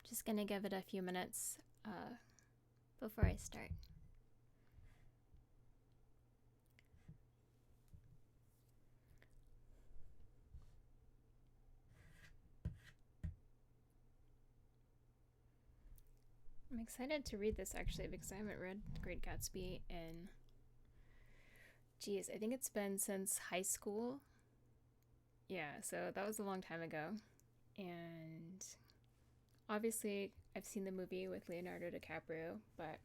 Just gonna give it a few minutes before I start. I'm excited to read this actually because I haven't read Great Gatsby in, I think it's been since high school. Yeah, so that was a long time ago. And obviously, I've seen the movie with Leonardo DiCaprio, but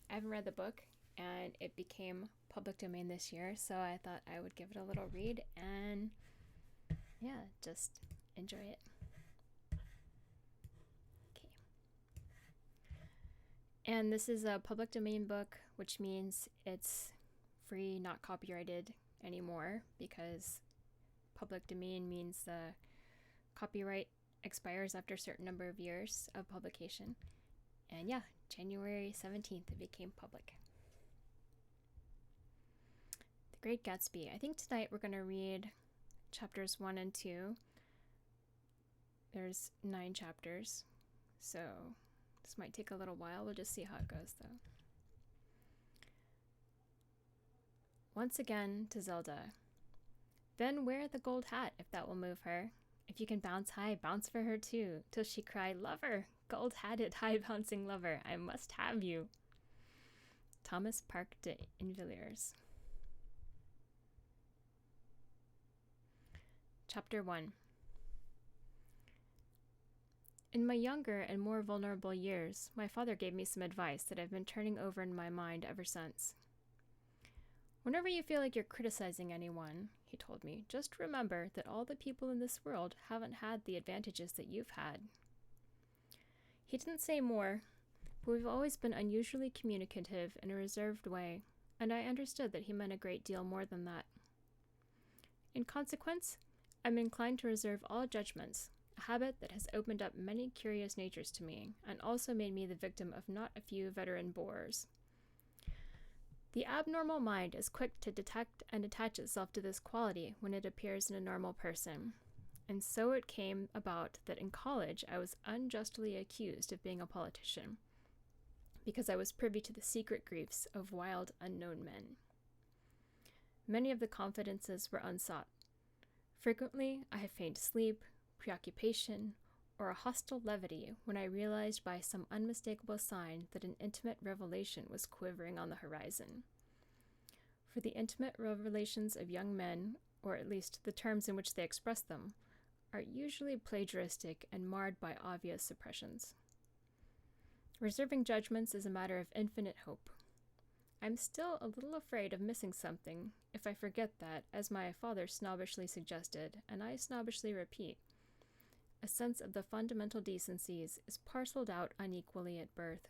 I haven't read the book, and it became public domain this year, so I thought I would give it a little read and, yeah, just enjoy it. Okay. And this is a public domain book, which means it's free, not copyrighted anymore, because public domain means the copyright expires after a certain number of years of publication. And yeah, January 17th, it became public. The Great Gatsby. I think tonight we're going to read chapters 1 and 2. There's 9 chapters, so this might take a little while. We'll just see how it goes, though. Once again to Zelda. Then wear the gold hat, if that will move her. If you can bounce high, bounce for her too, till she cry, "Lover, gold-hatted, high-bouncing lover, I must have you." Thomas Park de Invilliers. Chapter 1. In my younger and more vulnerable years, my father gave me some advice that I've been turning over in my mind ever since. Whenever you feel like you're criticizing anyone, he told me, just remember that all the people in this world haven't had the advantages that you've had. He didn't say more, but we've always been unusually communicative in a reserved way, and I understood that he meant a great deal more than that. In consequence, I'm inclined to reserve all judgments, a habit that has opened up many curious natures to me, and also made me the victim of not a few veteran bores. The abnormal mind is quick to detect and attach itself to this quality when it appears in a normal person. And so it came about that in college I was unjustly accused of being a politician, because I was privy to the secret griefs of wild, unknown men. Many of the confidences were unsought. Frequently I have feigned sleep, preoccupation, or a hostile levity when I realized by some unmistakable sign that an intimate revelation was quivering on the horizon. For the intimate revelations of young men, or at least the terms in which they express them, are usually plagiaristic and marred by obvious suppressions. Reserving judgments is a matter of infinite hope. I'm still a little afraid of missing something if I forget that, as my father snobbishly suggested, and I snobbishly repeat, a sense of the fundamental decencies is parceled out unequally at birth.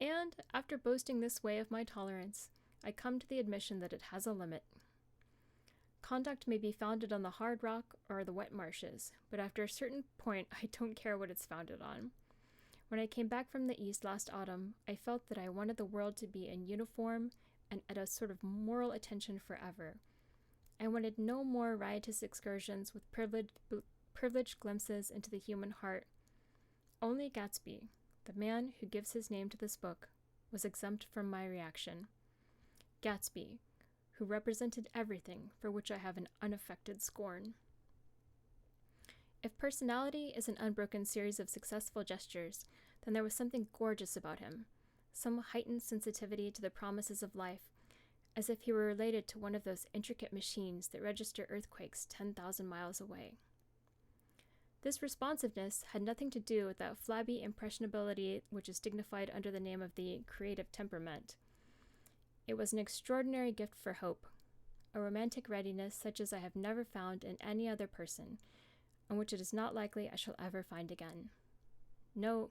And, after boasting this way of my tolerance, I come to the admission that it has a limit. Conduct may be founded on the hard rock or the wet marshes, but after a certain point I don't care what it's founded on. When I came back from the East last autumn, I felt that I wanted the world to be in uniform and at a sort of moral attention forever. I wanted no more riotous excursions with privileged glimpses into the human heart. Only Gatsby, the man who gives his name to this book, was exempt from my reaction. Gatsby, who represented everything for which I have an unaffected scorn. If personality is an unbroken series of successful gestures, then there was something gorgeous about him, some heightened sensitivity to the promises of life, as if he were related to one of those intricate machines that register earthquakes 10,000 miles away. This responsiveness had nothing to do with that flabby impressionability which is dignified under the name of the creative temperament. It was an extraordinary gift for hope, a romantic readiness such as I have never found in any other person, and which it is not likely I shall ever find again. No,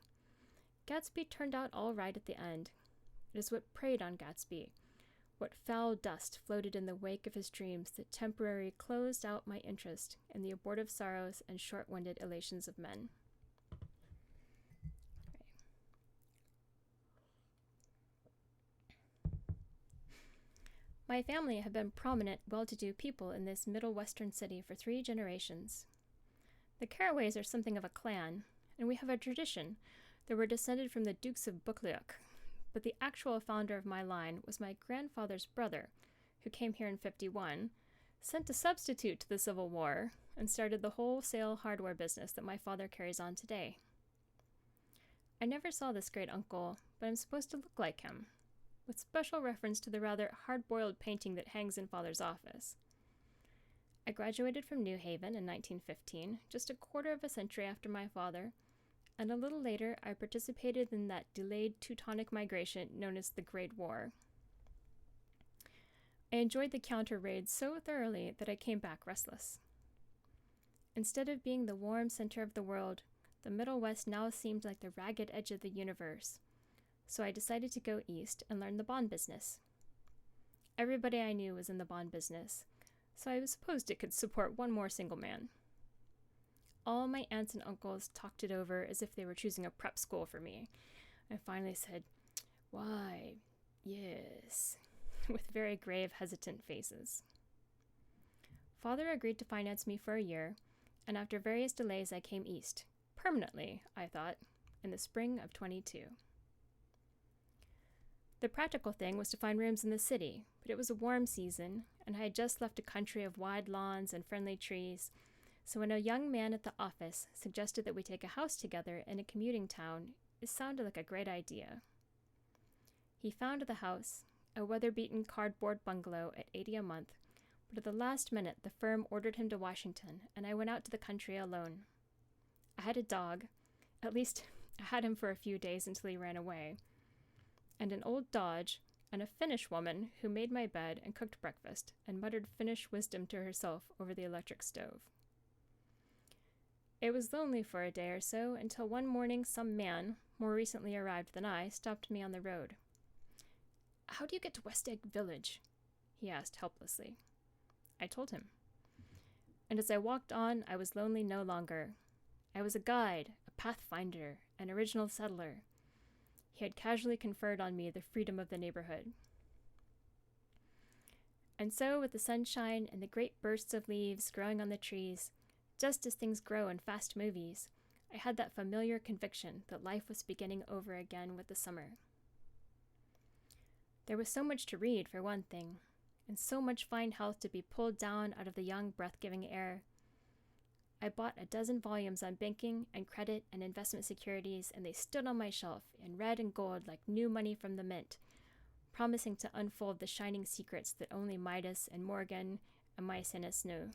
Gatsby turned out all right at the end. It is what preyed on Gatsby, what foul dust floated in the wake of his dreams that temporarily closed out my interest in the abortive sorrows and short-winded elations of men. My family have been prominent, well-to-do people in this middle western city for 3 generations. The Carraways are something of a clan, and we have a tradition that we're descended from the Dukes of Buccleuch, but the actual founder of my line was my grandfather's brother, who came here in 51, sent a substitute to the Civil War, and started the wholesale hardware business that my father carries on today. I never saw this great uncle, but I'm supposed to look like him, with special reference to the rather hard-boiled painting that hangs in Father's office. I graduated from New Haven in 1915, just a quarter of a century after my father, and a little later I participated in that delayed Teutonic migration known as the Great War. I enjoyed the counter-raids so thoroughly that I came back restless. Instead of being the warm center of the world, the Middle West now seemed like the ragged edge of the universe, so I decided to go east and learn the bond business. Everybody I knew was in the bond business, so I supposed it could support one more single man. All my aunts and uncles talked it over as if they were choosing a prep school for me. I finally said, "Why, yes," with very grave, hesitant faces. Father agreed to finance me for a year, and after various delays I came east. Permanently, I thought, in the spring of 22. The practical thing was to find rooms in the city, but it was a warm season, and I had just left a country of wide lawns and friendly trees, so when a young man at the office suggested that we take a house together in a commuting town, it sounded like a great idea. He found the house, a weather-beaten cardboard bungalow at $80 a month, but at the last minute the firm ordered him to Washington, and I went out to the country alone. I had a dog, at least I had him for a few days until he ran away, and an old Dodge, and a Finnish woman who made my bed and cooked breakfast and muttered Finnish wisdom to herself over the electric stove. It was lonely for a day or so until one morning some man, more recently arrived than I, stopped me on the road. "How do you get to West Egg Village?" he asked helplessly. I told him. And as I walked on, I was lonely no longer. I was a guide, a pathfinder, an original settler. He had casually conferred on me the freedom of the neighborhood. And so, with the sunshine and the great bursts of leaves growing on the trees, just as things grow in fast movies, I had that familiar conviction that life was beginning over again with the summer. There was so much to read, for one thing, and so much fine health to be pulled down out of the young, breath-giving air. I bought a dozen volumes on banking and credit and investment securities, and they stood on my shelf in red and gold like new money from the mint, promising to unfold the shining secrets that only Midas and Morgan and Maecenas knew.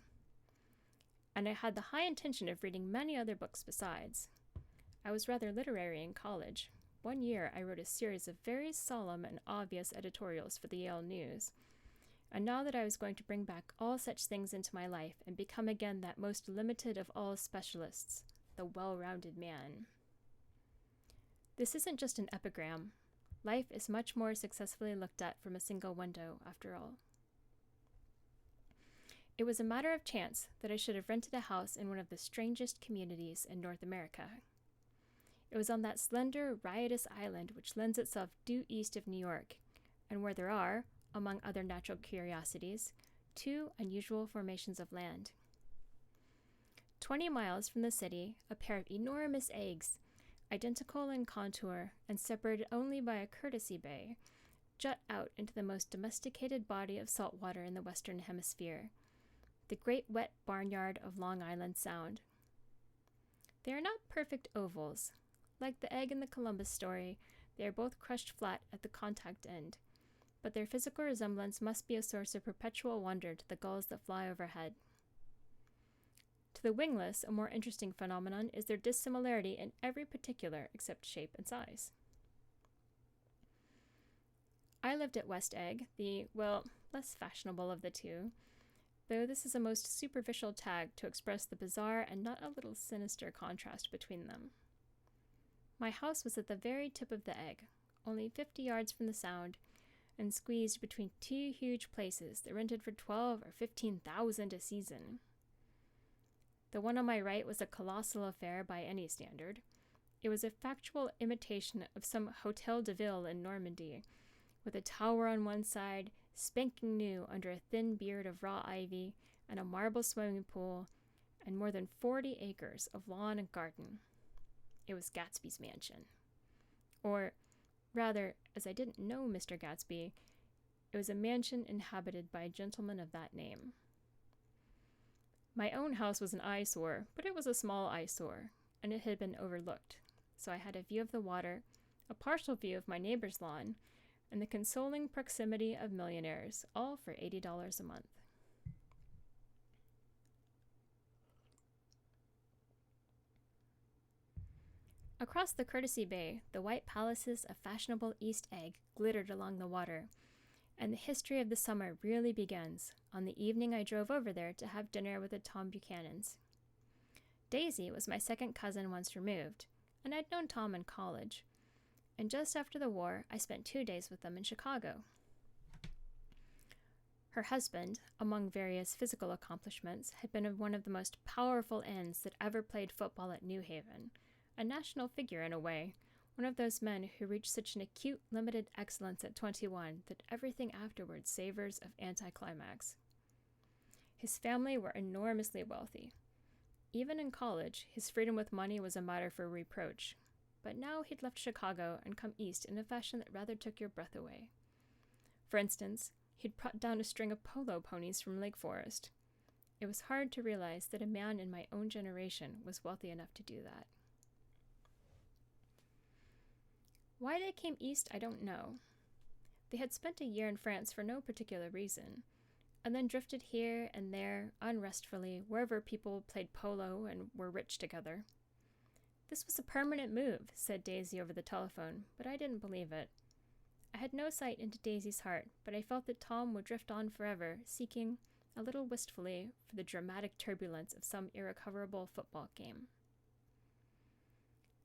And I had the high intention of reading many other books besides. I was rather literary in college. One year I wrote a series of very solemn and obvious editorials for the Yale News, and now that I was going to bring back all such things into my life and become again that most limited of all specialists, the well-rounded man. This isn't just an epigram. Life is much more successfully looked at from a single window, after all. It was a matter of chance that I should have rented a house in one of the strangest communities in North America. It was on that slender, riotous island which lends itself due east of New York, and where there are, among other natural curiosities, two unusual formations of land. 20 miles from the city, a pair of enormous eggs, identical in contour and separated only by a courtesy bay, jut out into the most domesticated body of salt water in the Western Hemisphere, the great wet barnyard of Long Island Sound. They are not perfect ovals. Like the egg in the Columbus story, they are both crushed flat at the contact end, but their physical resemblance must be a source of perpetual wonder to the gulls that fly overhead. To the wingless, a more interesting phenomenon is their dissimilarity in every particular except shape and size. I lived at West Egg, the, less fashionable of the two, though this is a most superficial tag to express the bizarre and not a little sinister contrast between them. My house was at the very tip of the egg, only 50 yards from the Sound, and squeezed between two huge places that rented for $12,000 or $15,000 a season. The one on my right was a colossal affair by any standard. It was a factual imitation of some Hôtel de Ville in Normandy, with a tower on one side, spanking new under a thin beard of raw ivy, and a marble swimming pool, and more than 40 acres of lawn and garden. It was Gatsby's mansion. Or, rather, as I didn't know Mr. Gatsby, it was a mansion inhabited by a gentleman of that name. My own house was an eyesore, but it was a small eyesore, and it had been overlooked, so I had a view of the water, a partial view of my neighbor's lawn, and the consoling proximity of millionaires, all for $80 a month. Across the Courtesy Bay, the white palaces of fashionable East Egg glittered along the water, and the history of the summer really begins on the evening I drove over there to have dinner with the Tom Buchanans. Daisy was my second cousin once removed, and I'd known Tom in college, and just after the war, I spent 2 days with them in Chicago. Her husband, among various physical accomplishments, had been one of the most powerful ends that ever played football at New Haven, a national figure in a way, one of those men who reached such an acute, limited excellence at 21 that everything afterwards savors of anticlimax. His family were enormously wealthy. Even in college, his freedom with money was a matter for reproach. But now he'd left Chicago and come east in a fashion that rather took your breath away. For instance, he'd brought down a string of polo ponies from Lake Forest. It was hard to realize that a man in my own generation was wealthy enough to do that. Why they came east, I don't know. They had spent a year in France for no particular reason, and then drifted here and there unrestfully wherever people played polo and were rich together. This was a permanent move, said Daisy over the telephone, but I didn't believe it. I had no sight into Daisy's heart, but I felt that Tom would drift on forever, seeking, a little wistfully, for the dramatic turbulence of some irrecoverable football game.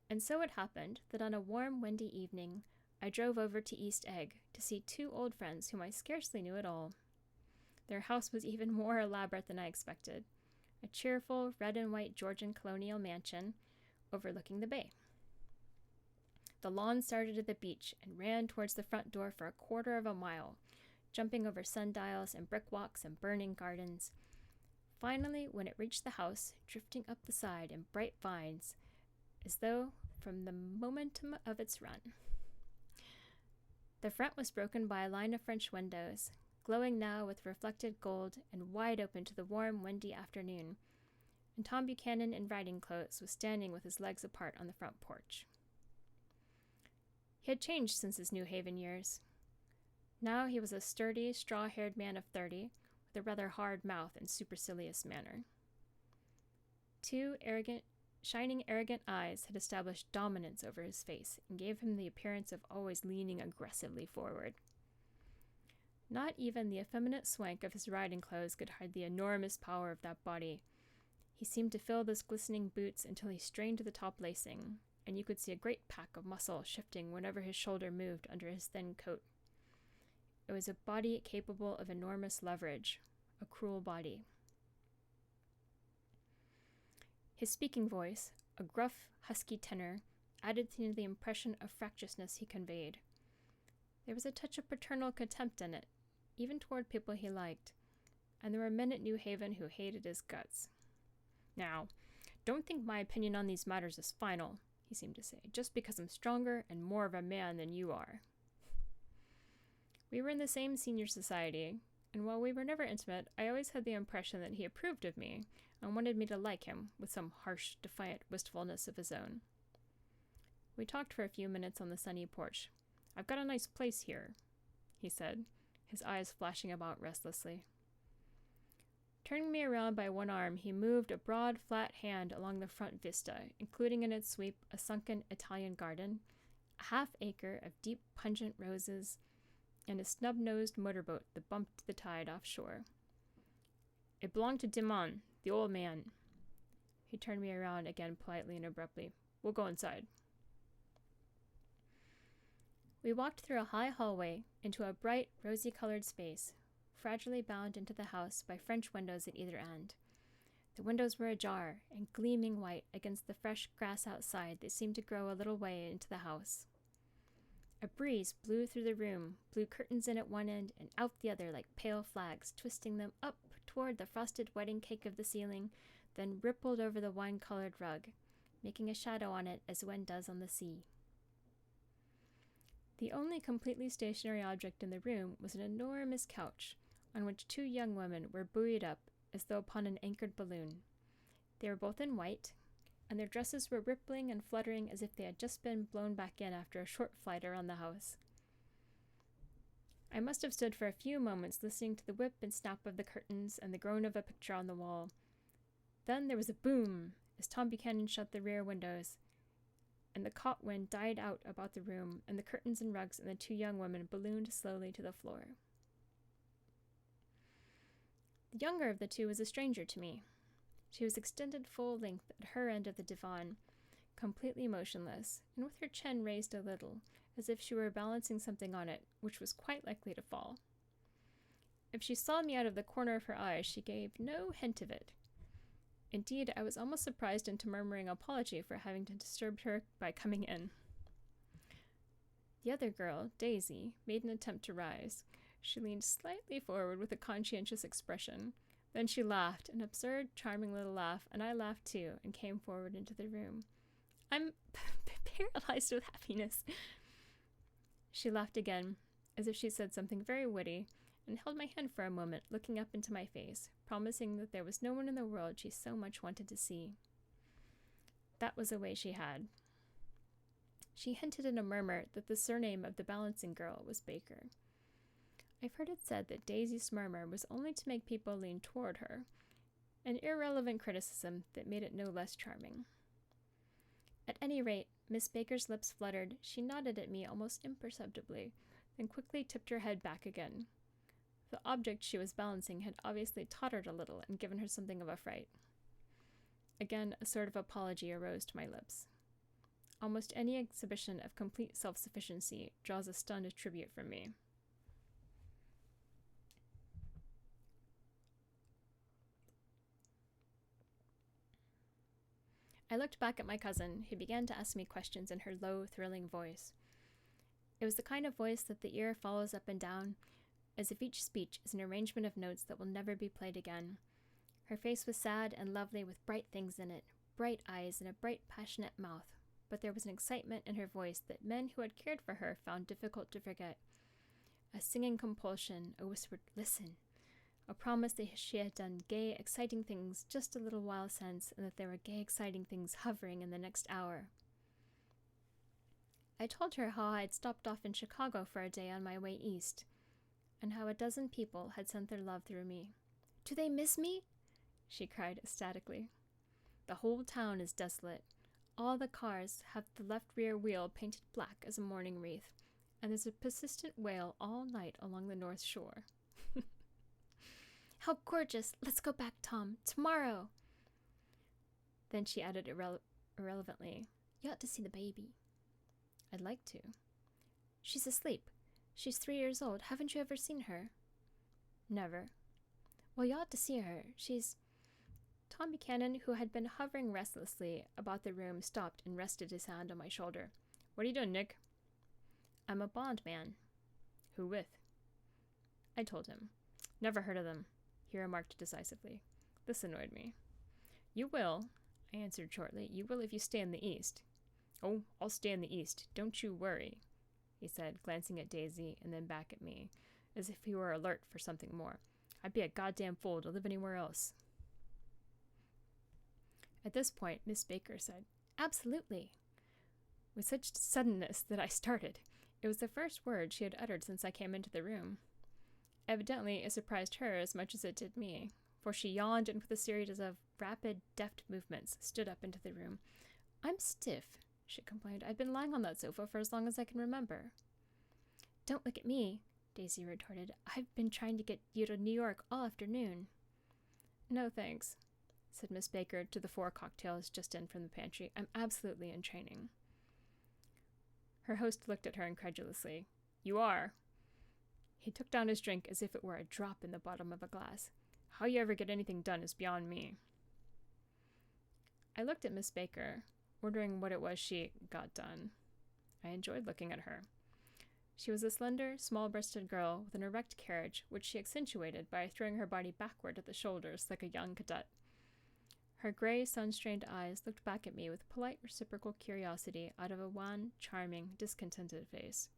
And so it happened that on a warm, windy evening, I drove over to East Egg to see 2 old friends whom I scarcely knew at all. Their house was even more elaborate than I expected, a cheerful red and white Georgian colonial mansion overlooking the bay. The lawn started at the beach and ran towards the front door for a quarter of a mile, jumping over sundials and brick walks and burning gardens. Finally, when it reached the house, drifting up the side in bright vines, as though from the momentum of its run. The front was broken by a line of French windows, glowing now with reflected gold and wide open to the warm, windy afternoon, and Tom Buchanan in riding clothes was standing with his legs apart on the front porch. He had changed since his New Haven years. Now he was a sturdy, straw-haired man of 30, with a rather hard mouth and supercilious manner. 2 shining arrogant eyes had established dominance over his face and gave him the appearance of always leaning aggressively forward. Not even the effeminate swank of his riding clothes could hide the enormous power of that body. He seemed to fill those glistening boots until he strained to the top lacing, and you could see a great pack of muscle shifting whenever his shoulder moved under his thin coat. It was a body capable of enormous leverage, a cruel body. His speaking voice, a gruff, husky tenor, added to the impression of fractiousness he conveyed. There was a touch of paternal contempt in it, even toward people he liked, and there were men at New Haven who hated his guts. Now, don't think my opinion on these matters is final, he seemed to say, just because I'm stronger and more of a man than you are. We were in the same senior society, and while we were never intimate, I always had the impression that he approved of me and wanted me to like him with some harsh, defiant wistfulness of his own. We talked for a few minutes on the sunny porch. "I've got a nice place here," he said, his eyes flashing about restlessly. Turning me around by one arm, he moved a broad, flat hand along the front vista, including in its sweep a sunken Italian garden, a half-acre of deep, pungent roses, and a snub-nosed motorboat that bumped the tide offshore. "It belonged to Dimon, the old man." He turned me around again politely and abruptly. "We'll go inside." We walked through a high hallway into a bright, rosy-colored space, fragilely bound into the house by French windows at either end. The windows were ajar and gleaming white against the fresh grass outside that seemed to grow a little way into the house. A breeze blew through the room, blew curtains in at one end and out the other like pale flags, twisting them up toward the frosted wedding cake of the ceiling, then rippled over the wine-colored rug, making a shadow on it as wind does on the sea. The only completely stationary object in the room was an enormous couch, on which 2 young women were buoyed up as though upon an anchored balloon. They were both in white, and their dresses were rippling and fluttering as if they had just been blown back in after a short flight around the house. I must have stood for a few moments listening to the whip and snap of the curtains and the groan of a picture on the wall. Then there was a boom as Tom Buchanan shut the rear windows, and the caught wind died out about the room, and the curtains and rugs and the 2 young women ballooned slowly to the floor. The younger of the 2 was a stranger to me. She was extended full length at her end of the divan, completely motionless, and with her chin raised a little, as if she were balancing something on it, which was quite likely to fall. If she saw me out of the corner of her eye, she gave no hint of it. Indeed, I was almost surprised into murmuring apology for having to disturb her by coming in. The other girl, Daisy, made an attempt to rise. She leaned slightly forward with a conscientious expression. Then she laughed, an absurd, charming little laugh, and I laughed too, and came forward into the room. I'm paralyzed with happiness. She laughed again, as if she said something very witty, and held my hand for a moment, looking up into my face, promising that there was no one in the world she so much wanted to see. That was a way she had. She hinted in a murmur that the surname of the balancing girl was Baker. I've heard it said that Daisy's murmur was only to make people lean toward her, an irrelevant criticism that made it no less charming. At any rate, Miss Baker's lips fluttered. She nodded at me almost imperceptibly, then quickly tipped her head back again. The object she was balancing had obviously tottered a little and given her something of a fright. Again, a sort of apology arose to my lips. Almost any exhibition of complete self-sufficiency draws a stunned tribute from me. I looked back at my cousin, who began to ask me questions in her low, thrilling voice. It was the kind of voice that the ear follows up and down, as if each speech is an arrangement of notes that will never be played again. Her face was sad and lovely with bright things in it, bright eyes and a bright, passionate mouth, but there was an excitement in her voice that men who had cared for her found difficult to forget. A singing compulsion, a whispered "listen," a promise that she had done gay, exciting things just a little while since, and that there were gay, exciting things hovering in the next hour. I told her how I had stopped off in Chicago for a day on my way east, and how a dozen people had sent their love through me. "Do they miss me?" she cried ecstatically. "The whole town is desolate. All the cars have the left rear wheel painted black as a mourning wreath, and there's a persistent wail all night along the North Shore." "How gorgeous! Let's go back, Tom. Tomorrow!" Then she added irrelevantly, "You ought to see the baby." "I'd like to." "She's asleep. She's 3 years old. Haven't you ever seen her?" "Never." "Well, you ought to see her. She's—" Tom Buchanan, who had been hovering restlessly about the room, stopped and rested his hand on my shoulder. "What are you doing, Nick?" "I'm a bond man." "Who with?" I told him. "Never heard of them," he remarked decisively. This annoyed me. "You will," I answered shortly. "You will if you stay in the East." "Oh, I'll stay in the East. Don't you worry," he said, glancing at Daisy and then back at me, as if he were alert for something more. "I'd be a goddamn fool to live anywhere else." At this point, Miss Baker said, "Absolutely," with such suddenness that I started. It was the first word she had uttered since I came into the room. Evidently, it surprised her as much as it did me, for she yawned and with a series of rapid, deft movements stood up into the room. "I'm stiff," she complained. "I've been lying on that sofa for as long as I can remember." "Don't look at me," Daisy retorted. "I've been trying to get you to New York all afternoon." "No, thanks," said Miss Baker to the 4 cocktails just in from the pantry. "I'm absolutely in training." Her host looked at her incredulously. "You are?" He took down his drink as if it were a drop in the bottom of a glass. "How you ever get anything done is beyond me." I looked at Miss Baker, wondering what it was she got done. I enjoyed looking at her. She was a slender, small-breasted girl with an erect carriage, which she accentuated by throwing her body backward at the shoulders like a young cadet. Her gray, sun-strained eyes looked back at me with polite, reciprocal curiosity out of a wan, charming, discontented face.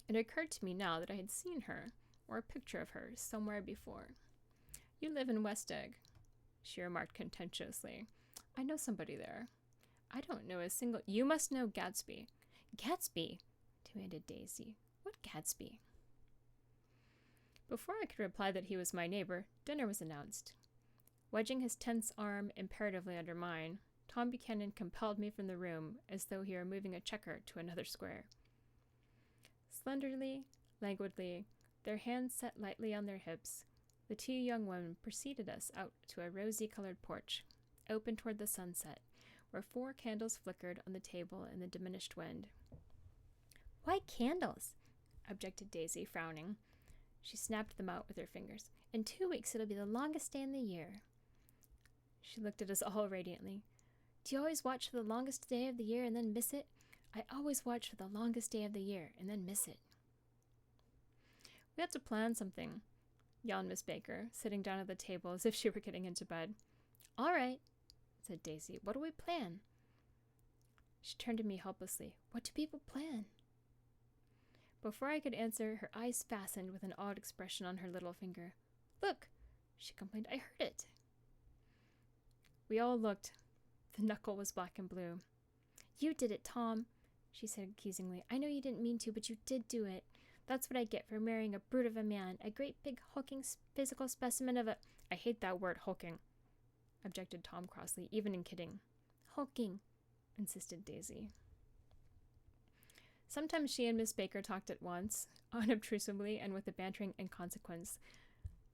It occurred to me now that I had seen her, or a picture of her, somewhere before. "You live in West Egg," she remarked contemptuously. "I know somebody there." "I don't know a single—" "You must know Gatsby." "Gatsby?" demanded Daisy. "What Gatsby?" Before I could reply that he was my neighbor, dinner was announced. Wedging his tense arm imperatively under mine, Tom Buchanan compelled me from the room as though he were moving a checker to another square. Slenderly, languidly, their hands set lightly on their hips, the two young women preceded us out to a rosy-colored porch, open toward the sunset, where 4 candles flickered on the table in the diminished wind. "Why candles?" objected Daisy, frowning. She snapped them out with her fingers. "In 2 weeks it'll be the longest day in the year." She looked at us all radiantly. "Do you always watch for the longest day of the year and then miss it? I always watch for the longest day of the year and then miss it." "We have to plan something," yawned Miss Baker, sitting down at the table as if she were getting into bed. "All right," said Daisy. "What do we plan?" She turned to me helplessly. "What do people plan?" Before I could answer, her eyes fastened with an odd expression on her little finger. "Look," she complained. "I heard it." We all looked. The knuckle was black and blue. "You did it, Tom," she said accusingly. "I know you didn't mean to, but you did do it. That's what I get for marrying a brute of a man, a great big hulking physical specimen of a—" "I hate that word, hulking," objected Tom crossly, even in kidding. "Hulking," insisted Daisy. Sometimes she and Miss Baker talked at once, unobtrusively and with a bantering inconsequence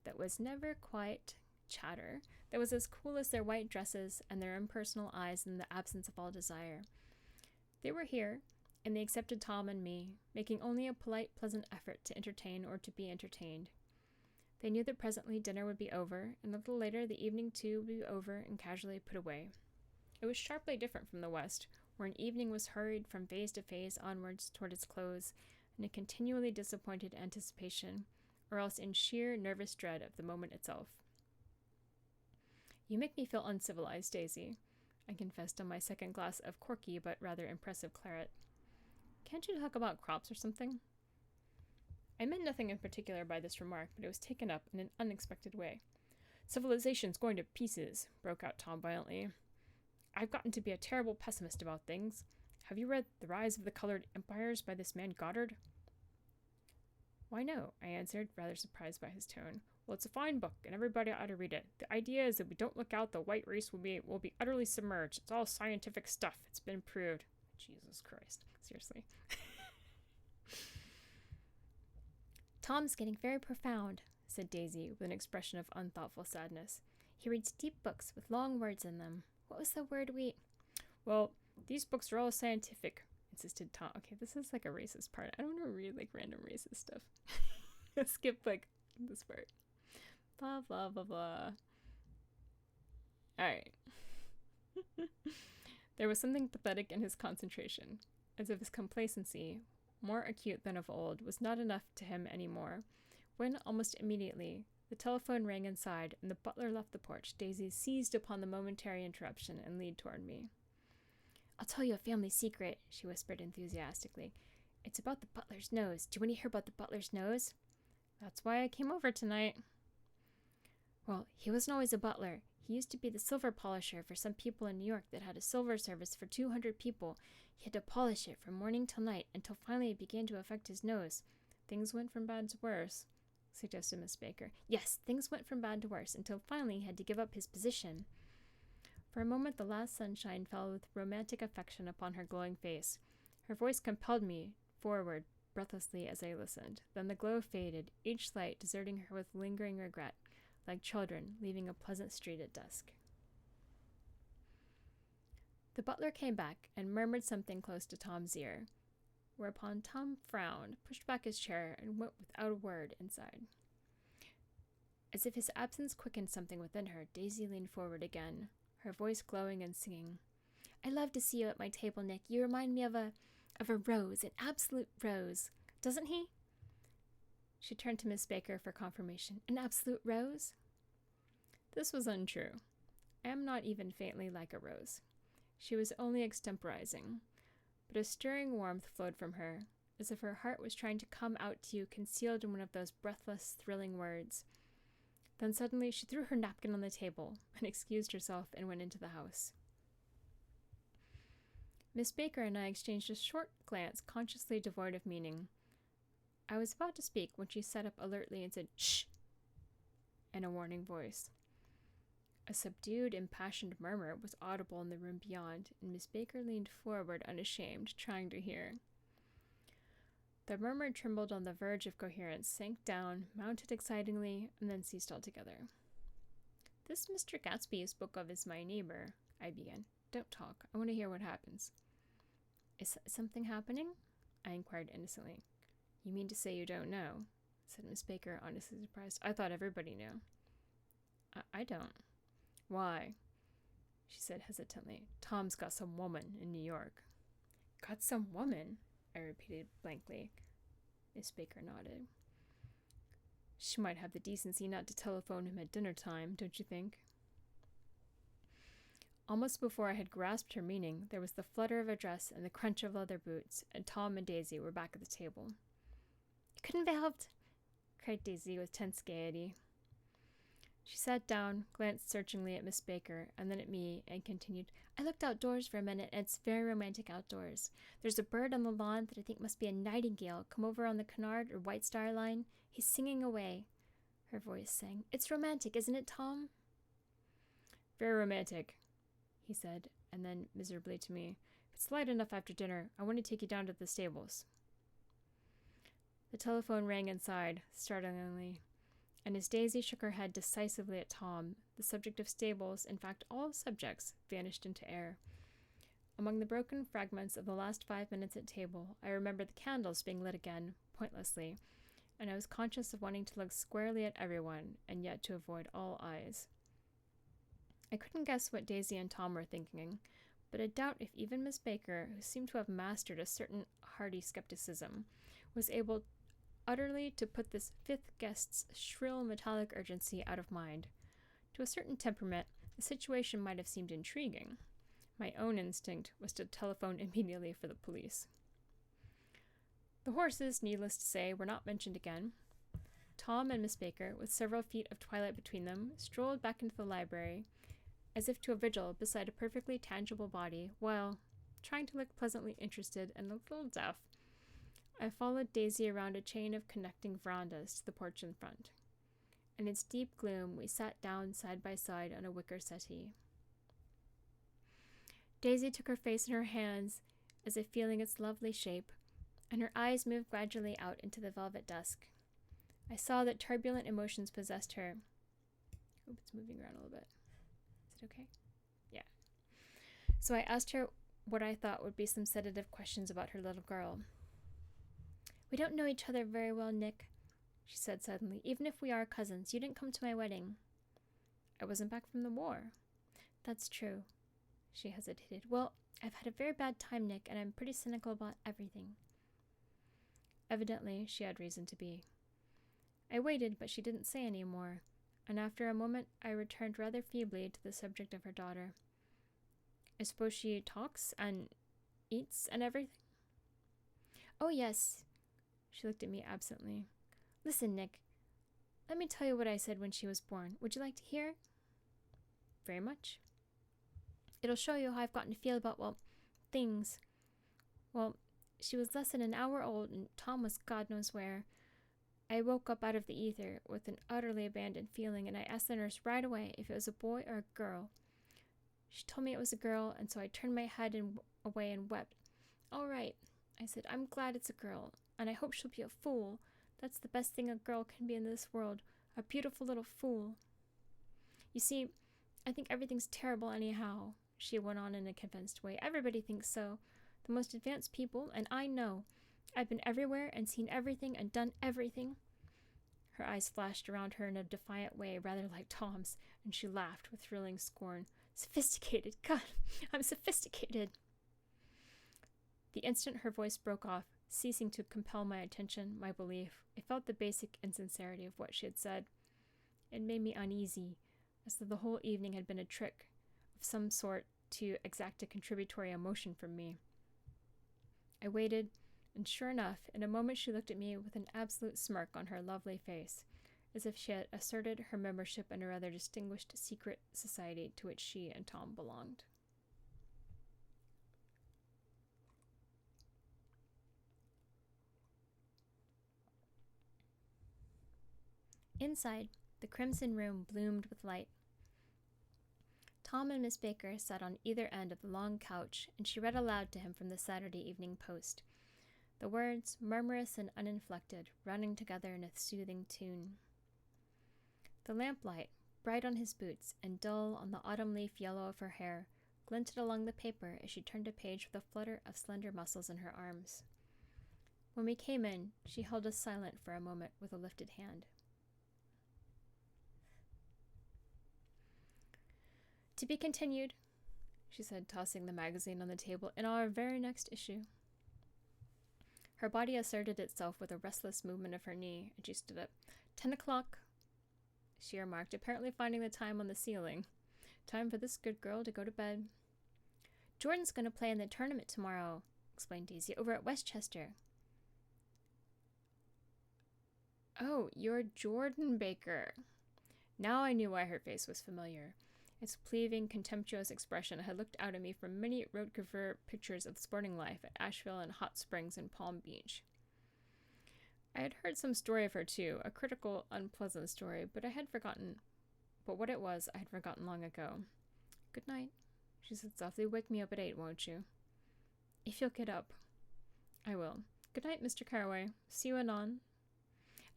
that was never quite chatter, that was as cool as their white dresses and their impersonal eyes in the absence of all desire. They were here, and they accepted Tom and me, making only a polite, pleasant effort to entertain or to be entertained. They knew that presently dinner would be over, and a little later the evening too would be over and casually put away. It was sharply different from the West, where an evening was hurried from phase to phase onwards toward its close, in a continually disappointed anticipation, or else in sheer nervous dread of the moment itself. "You make me feel uncivilized, Daisy," I confessed on my second glass of corky but rather impressive claret. "Can't you talk about crops or something?" I meant nothing in particular by this remark, but it was taken up in an unexpected way. "Civilization's going to pieces," broke out Tom violently. "I've gotten to be a terrible pessimist about things. Have you read The Rise of the Colored Empires by this man Goddard?" "Why, no," I answered, rather surprised by his tone. "Well, it's a fine book, and everybody ought to read it. The idea is that we don't look out, the white race will be utterly submerged. It's all scientific stuff. It's been proved." Jesus Christ. Seriously. "Tom's getting very profound," said Daisy, with an expression of unthoughtful sadness. "He reads deep books with long words in them. What was the word we—" "Well, these books are all scientific," insisted Tom. Okay, this is like a racist part. I don't want to read like random racist stuff. Skip like this part. Blah, blah, blah, blah. Alright. There was something pathetic in his concentration, as if his complacency, more acute than of old, was not enough to him any more, when, almost immediately, the telephone rang inside, and the butler left the porch. Daisy seized upon the momentary interruption and leaned toward me. "I'll tell you a family secret," she whispered enthusiastically. "It's about the butler's nose. Do you want to hear about the butler's nose?" "That's why I came over tonight." "Well, he wasn't always a butler. He used to be the silver polisher for some people in New York that had a silver service for 200 people. He had to polish it from morning till night until finally it began to affect his nose. Things went from bad to worse," suggested Miss Baker. "Yes, things went from bad to worse until finally he had to give up his position." For a moment the last sunshine fell with romantic affection upon her glowing face. Her voice compelled me forward breathlessly as I listened. Then the glow faded, each light deserting her with lingering regret, like children leaving a pleasant street at dusk. The butler came back and murmured something close to Tom's ear, whereupon Tom frowned, pushed back his chair, and went without a word inside. As if his absence quickened something within her, Daisy leaned forward again, her voice glowing and singing. "I love to see you at my table, Nick. You remind me of a rose, an absolute rose. Doesn't he?" She turned to Miss Baker for confirmation. "An absolute rose?" This was untrue. I am not even faintly like a rose. She was only extemporizing, but a stirring warmth flowed from her, as if her heart was trying to come out to you concealed in one of those breathless, thrilling words. Then suddenly she threw her napkin on the table and excused herself and went into the house. Miss Baker and I exchanged a short glance consciously devoid of meaning. I was about to speak when she sat up alertly and said, "Shh!" in a warning voice. A subdued, impassioned murmur was audible in the room beyond, and Miss Baker leaned forward unashamed, trying to hear. The murmur trembled on the verge of coherence, sank down, mounted excitingly, and then ceased altogether. "This Mr. Gatsby you spoke of is my neighbor," I began. "Don't talk. I want to hear what happens." Is something happening?" I inquired innocently. "You mean to say you don't know?" said Miss Baker, honestly surprised. "I thought everybody knew." I don't." "Why?" she said hesitantly. "Tom's got some woman in New York." "Got some woman?" I repeated blankly. Miss Baker nodded. "She might have the decency not to telephone him at dinner time, don't you think?" Almost before I had grasped her meaning, there was the flutter of a dress and the crunch of leather boots, and Tom and Daisy were back at the table. "It couldn't be helped," cried Daisy with tense gaiety. She sat down, glanced searchingly at Miss Baker, and then at me, and continued, "I looked outdoors for a minute, and it's very romantic outdoors. There's a bird on the lawn that I think must be a nightingale come over on the Cunard or White Star Line. He's singing away." Her voice sang. "It's romantic, isn't it, Tom?" "Very romantic," he said, and then miserably to me, "If it's light enough after dinner, I want to take you down to the stables." The telephone rang inside, startlingly, and as Daisy shook her head decisively at Tom, the subject of stables, in fact all subjects, vanished into air. Among the broken fragments of the last 5 minutes at table, I remember the candles being lit again, pointlessly, and I was conscious of wanting to look squarely at everyone, and yet to avoid all eyes. I couldn't guess what Daisy and Tom were thinking, but I doubt if even Miss Baker, who seemed to have mastered a certain hearty skepticism, was able utterly to put this fifth guest's shrill metallic urgency out of mind. To a certain temperament, the situation might have seemed intriguing. My own instinct was to telephone immediately for the police. The horses, needless to say, were not mentioned again. Tom and Miss Baker, with several feet of twilight between them, strolled back into the library, as if to a vigil beside a perfectly tangible body, while, trying to look pleasantly interested and a little deaf, I followed Daisy around a chain of connecting verandas to the porch in front. In its deep gloom, we sat down side by side on a wicker settee. Daisy took her face in her hands, as if feeling its lovely shape, and her eyes moved gradually out into the velvet dusk. I saw that turbulent emotions possessed her. Oop, it's moving around a little bit. Is it okay? Yeah. So I asked her what I thought would be some sedative questions about her little girl. "We don't know each other very well, Nick," she said suddenly. "Even if we are cousins, you didn't come to my wedding." "I wasn't back from the war." "That's true." She hesitated. "Well, I've had a very bad time, Nick, and I'm pretty cynical about everything." Evidently, she had reason to be. I waited, but she didn't say any more, and after a moment I returned rather feebly to the subject of her daughter. "I suppose she talks and eats and everything?" "Oh, yes." She looked at me absently. "Listen, Nick. Let me tell you what I said when she was born. Would you like to hear?" "Very much." "It'll show you how I've gotten to feel about, well, things. Well, she was less than an hour old, and Tom was God knows where. I woke up out of the ether with an utterly abandoned feeling, and I asked the nurse right away if it was a boy or a girl. She told me it was a girl, and so I turned my head away and wept. 'All right,' I said, 'I'm glad it's a girl, and I hope she'll be a fool. That's the best thing a girl can be in this world, a beautiful little fool. You see, I think everything's terrible anyhow,' she went on in a convinced way. 'Everybody thinks so. The most advanced people, and I know. I've been everywhere and seen everything and done everything.' Her eyes flashed around her in a defiant way, rather like Tom's, and she laughed with thrilling scorn. 'Sophisticated! God, I'm sophisticated!' The instant her voice broke off, ceasing to compel my attention, my belief, I felt the basic insincerity of what she had said. It made me uneasy, as though the whole evening had been a trick, of some sort to exact a contributory emotion from me. I waited, and sure enough, in a moment she looked at me with an absolute smirk on her lovely face, as if she had asserted her membership in a rather distinguished secret society to which she and Tom belonged. Inside, the crimson room bloomed with light. Tom and Miss Baker sat on either end of the long couch, and she read aloud to him from the Saturday Evening Post, the words, murmurous and uninflected, running together in a soothing tune. The lamplight, bright on his boots and dull on the autumn leaf yellow of her hair, glinted along the paper as she turned a page with a flutter of slender muscles in her arms. When we came in, she held us silent for a moment with a lifted hand. To be continued, she said, tossing the magazine on the table, in our very next issue. Her body asserted itself with a restless movement of her knee, and she stood up. 10 o'clock, she remarked, apparently finding the time on the ceiling. Time for this good girl to go to bed. Jordan's going to play in the tournament tomorrow, explained Daisy, over at Westchester. Oh, you're Jordan Baker. Now I knew why her face was familiar. Its pleading, contemptuous expression had looked out at me from many road cover pictures of sporting life at Asheville and Hot Springs and Palm Beach. I had heard some story of her too, a critical, unpleasant story, but what it was, I had forgotten long ago. Good night, she said softly. Wake me up at 8, won't you? If you'll get up. I will. Good night, Mr. Carraway. See you anon.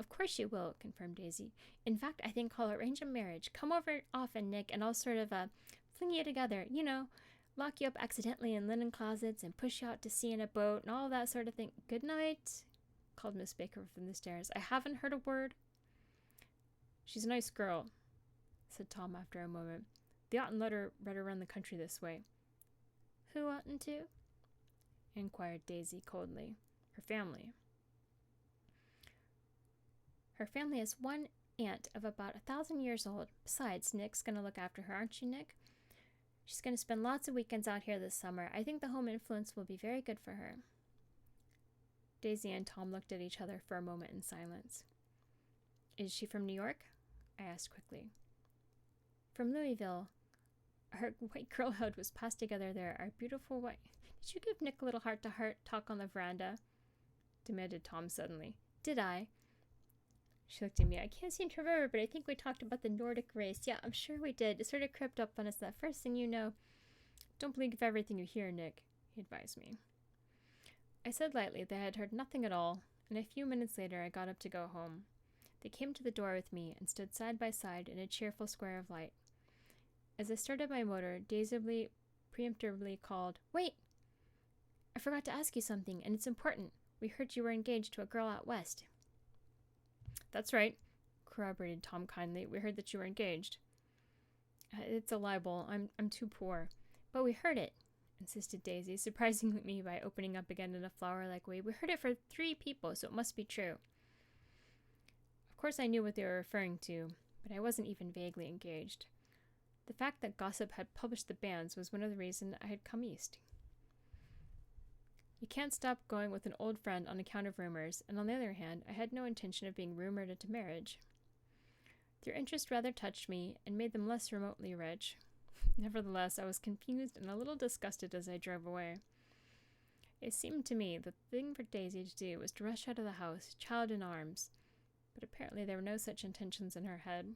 Of course you will, confirmed Daisy. In fact, I think I'll arrange a marriage. Come over often, Nick, and I'll sort of, fling you together. You know, lock you up accidentally in linen closets and push you out to sea in a boat and all that sort of thing. Good night, called Miss Baker from the stairs. I haven't heard a word. She's a nice girl, said Tom after a moment. They oughtn't let her run the country this way. Who oughtn't to? Inquired Daisy coldly. Her family. Her family has one aunt of about 1,000 years old. Besides, Nick's going to look after her, aren't you, Nick? She's going to spend lots of weekends out here this summer. I think the home influence will be very good for her. Daisy and Tom looked at each other for a moment in silence. Is she from New York? I asked quickly. From Louisville. Our white girlhood was passed together there. Our beautiful white... Did you give Nick a little heart-to-heart talk on the veranda? Demanded Tom suddenly. Did I? She looked at me. I can't seem to remember, but I think we talked about the Nordic race. Yeah, I'm sure we did. It sort of crept up on us that first thing you know. Don't believe everything you hear, Nick, he advised me. I said lightly that I had heard nothing at all, and a few minutes later I got up to go home. They came to the door with me and stood side by side in a cheerful square of light. As I started my motor, Daisy preemptively called, Wait! I forgot to ask you something, and it's important. We heard you were engaged to a girl out west. That's right, corroborated Tom kindly. We heard that you were engaged. It's a libel. I'm too poor. But we heard it, insisted Daisy, surprising me by opening up again in a flower-like way. We heard it for 3 people, so it must be true. Of course I knew what they were referring to, but I wasn't even vaguely engaged. The fact that gossip had published the banns was one of the reasons I had come east. You can't stop going with an old friend on account of rumors, and on the other hand, I had no intention of being rumored into marriage. Their interest rather touched me and made them less remotely rich. Nevertheless, I was confused and a little disgusted as I drove away. It seemed to me that the thing for Daisy to do was to rush out of the house, child in arms, but apparently there were no such intentions in her head.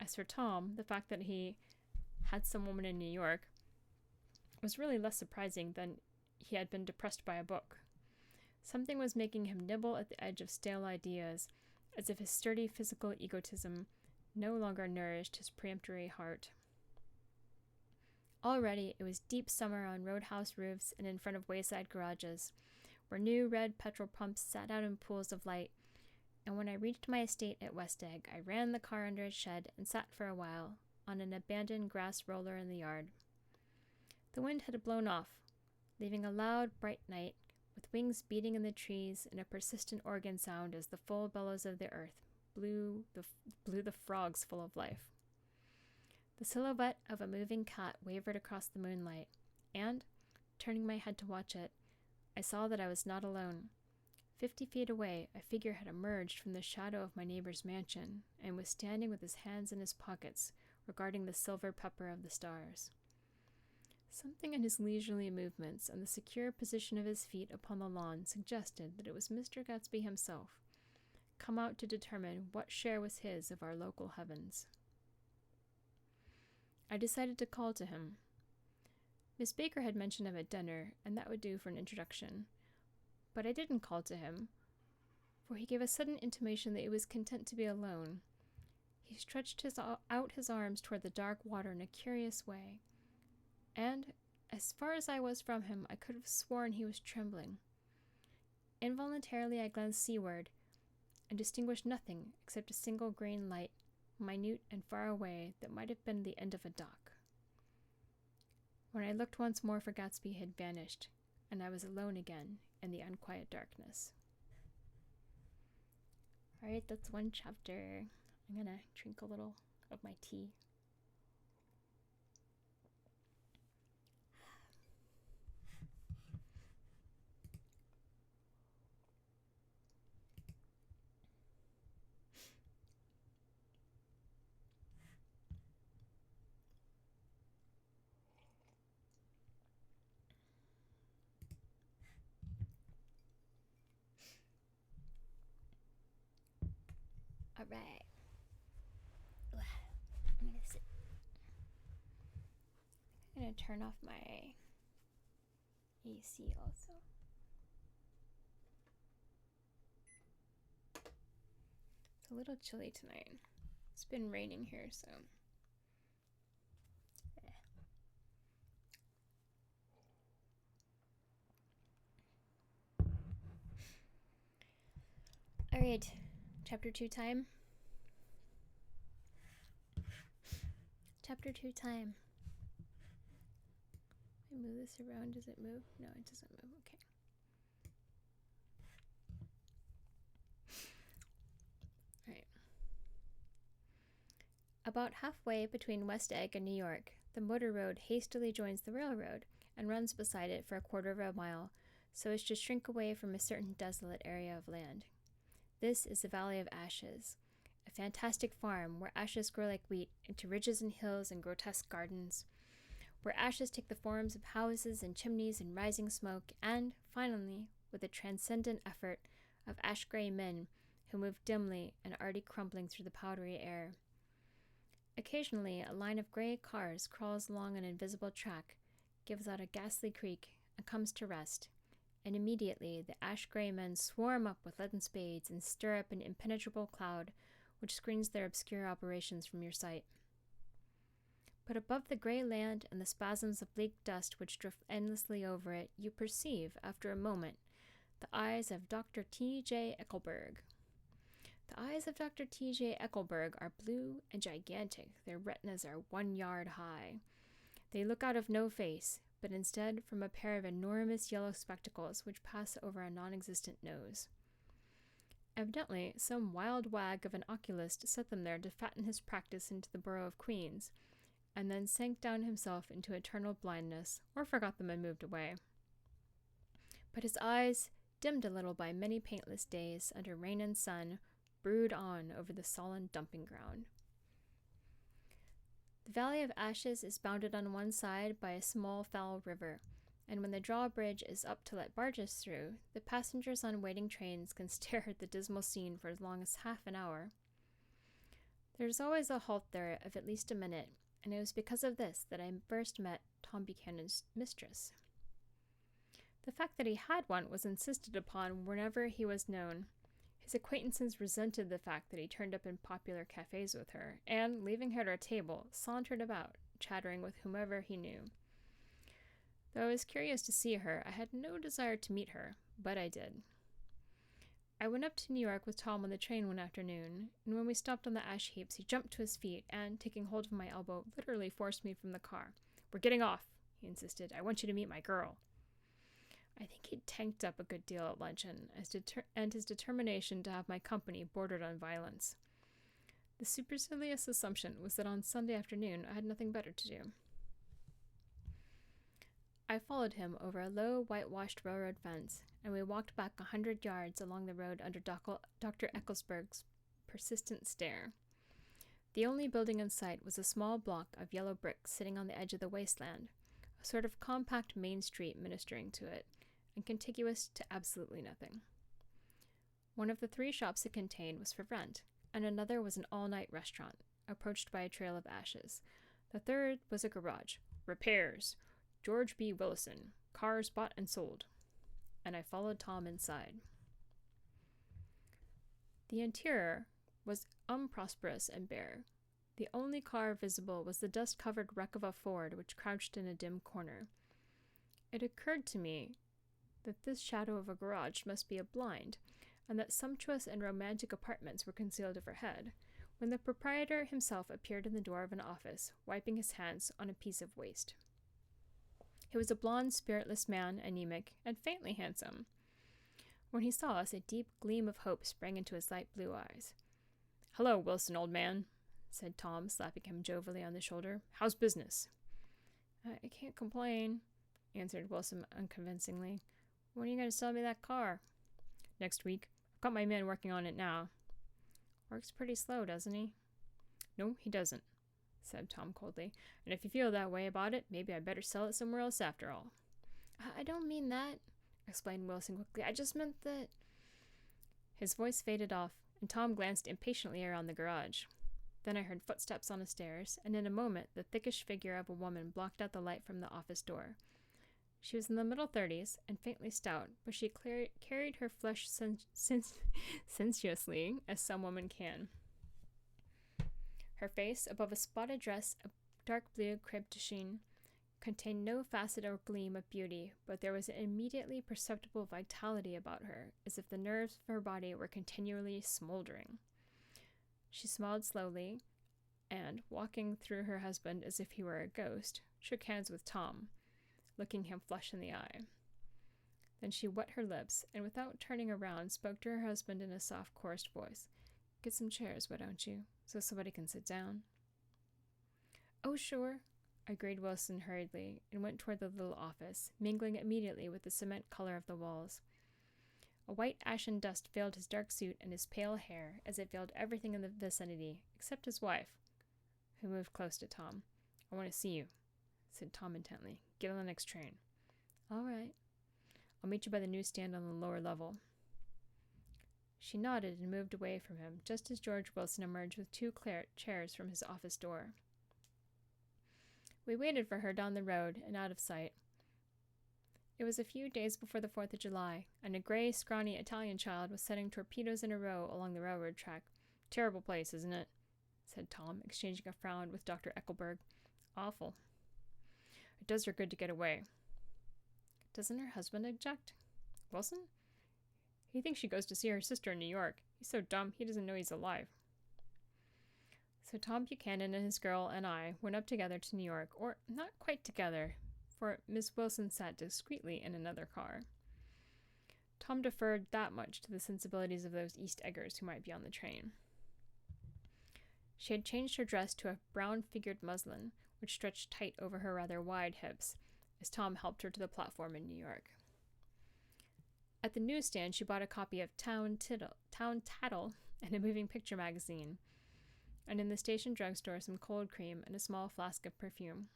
As for Tom, the fact that he had some woman in New York was really less surprising than he had been depressed by a book. Something was making him nibble at the edge of stale ideas, as if his sturdy physical egotism no longer nourished his peremptory heart. Already it was deep summer on roadhouse roofs and in front of wayside garages, where new red petrol pumps sat out in pools of light, and when I reached my estate at West Egg, I ran the car under its shed and sat for a while on an abandoned grass roller in the yard. The wind had blown off, leaving a loud, bright night, with wings beating in the trees and a persistent organ sound as the full bellows of the earth blew the frogs full of life. The silhouette of a moving cat wavered across the moonlight, and, turning my head to watch it, I saw that I was not alone. 50 feet away, a figure had emerged from the shadow of my neighbor's mansion and was standing with his hands in his pockets, regarding the silver pepper of the stars. Something in his leisurely movements and the secure position of his feet upon the lawn suggested that it was Mr. Gatsby himself, come out to determine what share was his of our local heavens. I decided to call to him. Miss Baker had mentioned him at dinner, and that would do for an introduction. But I didn't call to him, for he gave a sudden intimation that he was content to be alone. He stretched out his arms toward the dark water in a curious way, and, as far as I was from him, I could have sworn he was trembling. Involuntarily I glanced seaward, and distinguished nothing except a single green light, minute and far away, that might have been the end of a dock. When I looked once more for Gatsby, he had vanished, and I was alone again in the unquiet darkness. Alright, that's one chapter. I'm gonna drink a little of my tea. Alright. I'm gonna sit. I'm gonna turn off my AC also. It's a little chilly tonight. It's been raining here, so. Alright, chapter 2 time. Chapter 2 time. I move this around, does it move? No, it doesn't move, okay. Alright. About halfway between West Egg and New York, the motor road hastily joins the railroad and runs beside it for a quarter of a mile, so as to shrink away from a certain desolate area of land. This is the Valley of Ashes, a fantastic farm where ashes grow like wheat into ridges and hills and grotesque gardens, where ashes take the forms of houses and chimneys and rising smoke, and, finally, with a transcendent effort, of ash-gray men who move dimly and already crumbling through the powdery air. Occasionally, a line of gray cars crawls along an invisible track, gives out a ghastly creak, and comes to rest, and immediately the ash-gray men swarm up with leaden spades and stir up an impenetrable cloud which screens their obscure operations from your sight. But above the gray land and the spasms of bleak dust which drift endlessly over it, you perceive, after a moment, the eyes of Dr. T.J. Eckelberg. The eyes of Dr. T.J. Eckelberg are blue and gigantic. Their retinas are 1 yard high. They look out of no face, but instead from a pair of enormous yellow spectacles which pass over a non-existent nose. Evidently, some wild wag of an oculist set them there to fatten his practice into the borough of Queens, and then sank down himself into eternal blindness, or forgot them and moved away. But his eyes, dimmed a little by many paintless days under rain and sun, brood on over the sullen dumping ground. The Valley of Ashes is bounded on one side by a small foul river, and when the drawbridge is up to let barges through, the passengers on waiting trains can stare at the dismal scene for as long as half an hour. There's always a halt there of at least a minute, and it was because of this that I first met Tom Buchanan's mistress. The fact that he had one was insisted upon whenever he was known. His acquaintances resented the fact that he turned up in popular cafes with her, and, leaving her at our table, sauntered about, chattering with whomever he knew. Though I was curious to see her, I had no desire to meet her, but I did. I went up to New York with Tom on the train one afternoon, and when we stopped on the ash heaps, he jumped to his feet and, taking hold of my elbow, literally forced me from the car. "We're getting off," he insisted. "I want you to meet my girl." I think he'd tanked up a good deal at luncheon, and his determination to have my company bordered on violence. The supercilious assumption was that on Sunday afternoon I had nothing better to do. I followed him over a low, whitewashed railroad fence, and we walked back 100 yards along the road under Dr. Ecclesburg's persistent stare. The only building in sight was a small block of yellow brick sitting on the edge of the wasteland, a sort of compact main street ministering to it, and contiguous to absolutely nothing. One of the 3 shops it contained was for rent, and another was an all-night restaurant, approached by a trail of ashes. The third was a garage. Repairs. George B. Willison. Cars bought and sold. And I followed Tom inside. The interior was unprosperous and bare. The only car visible was the dust-covered wreck of a Ford which crouched in a dim corner. It occurred to me that this shadow of a garage must be a blind, and that sumptuous and romantic apartments were concealed overhead, when the proprietor himself appeared in the door of an office, wiping his hands on a piece of waste. He was a blond, spiritless man, anemic, and faintly handsome. When he saw us, a deep gleam of hope sprang into his light blue eyes. "Hello, Wilson, old man," said Tom, slapping him jovially on the shoulder. "How's business?" "I can't complain," answered Wilson unconvincingly. "When are you going to sell me that car?" "Next week. I've got my man working on it now." "Works pretty slow, doesn't he?" "No, he doesn't," said Tom coldly. "And if you feel that way about it, maybe I'd better sell it somewhere else after all." "I don't mean that," explained Wilson quickly. "I just meant that—" His voice faded off, and Tom glanced impatiently around the garage. Then I heard footsteps on the stairs, and in a moment the thickish figure of a woman blocked out the light from the office door. She was in the middle 30s and faintly stout, but she carried her flesh sensuously, as some women can. Her face, above a spotted dress of dark blue crepe de chine, contained no facet or gleam of beauty, but there was an immediately perceptible vitality about her, as if the nerves of her body were continually smoldering. She smiled slowly, and, walking through her husband as if he were a ghost, shook hands with Tom, looking him flush in the eye. Then she wet her lips, and without turning around, spoke to her husband in a soft, coarse voice. "Get some chairs, why don't you, so somebody can sit down?" "Oh, sure," agreed Wilson hurriedly, and went toward the little office, mingling immediately with the cement color of the walls. A white ashen dust veiled his dark suit and his pale hair, as it veiled everything in the vicinity, except his wife, who moved close to Tom. "I want to see you," said Tom intently. "Get on the next train." "All right. I'll meet you by the newsstand on the lower level." She nodded and moved away from him, just as George Wilson emerged with 2 chairs from his office door. We waited for her down the road and out of sight. It was a few days before the 4th of July, and a gray, scrawny Italian child was setting torpedoes in a row along the railroad track. "Terrible place, isn't it?" said Tom, exchanging a frown with Dr. Ecclesburg. "Awful. It does her good to get away." "Doesn't her husband object?" "Wilson? He thinks she goes to see her sister in New York. He's so dumb he doesn't know he's alive." So Tom Buchanan and his girl and I went up together to New York, or not quite together, for Miss Wilson sat discreetly in another car. Tom deferred that much to the sensibilities of those East Eggers who might be on the train. She had changed her dress to a brown-figured muslin, which stretched tight over her rather wide hips, as Tom helped her to the platform in New York. At the newsstand, she bought a copy of Town Tattle and a moving picture magazine, and in the station drugstore some cold cream and a small flask of perfume.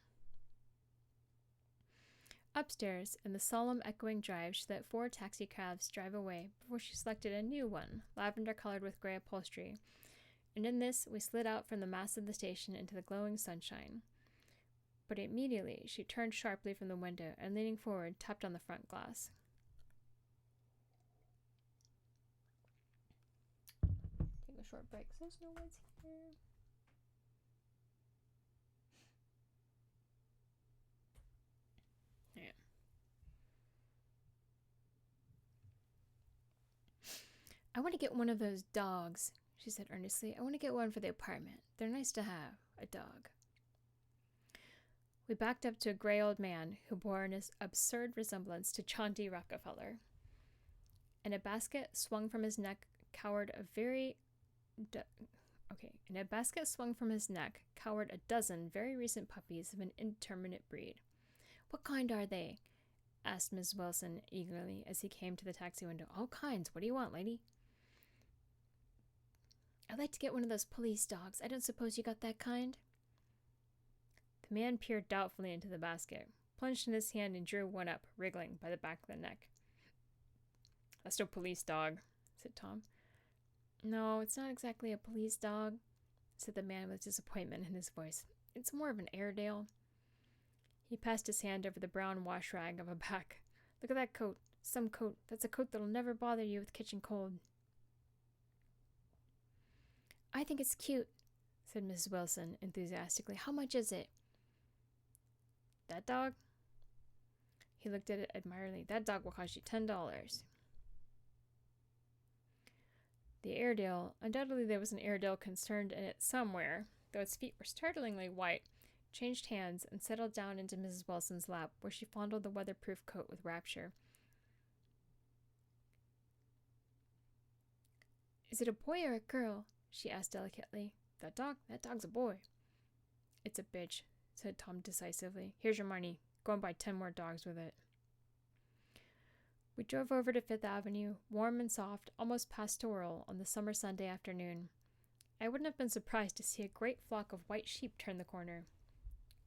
Upstairs, in the solemn, echoing drive, she let 4 taxicabs drive away before she selected a new one, lavender-colored with gray upholstery, and in this we slid out from the mass of the station into the glowing sunshine. But immediately she turned sharply from the window and, leaning forward, tapped on the front glass. Take a short break, so there's no one's here. Yeah. "I want to get one of those dogs," she said earnestly. "I want to get one for the apartment. They're nice to have, a dog." We backed up to a gray old man who bore an absurd resemblance to John D. Rockefeller. In a basket swung from his neck cowered a very Okay, in a basket swung from his neck cowered a dozen very recent puppies of an indeterminate breed. What kind are they? Asked Miss Wilson eagerly as he came to the taxi window. All kinds. What do you want, lady? I'd like to get one of those police dogs. I don't suppose you got that kind? The man peered doubtfully into the basket, plunged in his hand and drew one up, wriggling by the back of the neck. That's no police dog, said Tom. No, it's not exactly a police dog, said the man with disappointment in his voice. It's more of an Airedale. He passed his hand over the brown wash rag of a back. Look at that coat. Some coat. That's a coat that'll never bother you with kitchen cold. I think it's cute, said Mrs. Wilson enthusiastically. How much is it? That dog? He looked at it admiringly. That dog will cost you $10. The Airedale, undoubtedly there was an Airedale concerned in it somewhere, though its feet were startlingly white, changed hands and settled down into Mrs. Wilson's lap, where she fondled the weatherproof coat with rapture. Is it a boy or a girl? She asked delicately. That dog's a boy. It's a bitch, said Tom decisively. Here's your money. Go and buy 10 more dogs with it. We drove over to Fifth Avenue, warm and soft, almost pastoral, on the summer Sunday afternoon. I wouldn't have been surprised to see a great flock of white sheep turn the corner.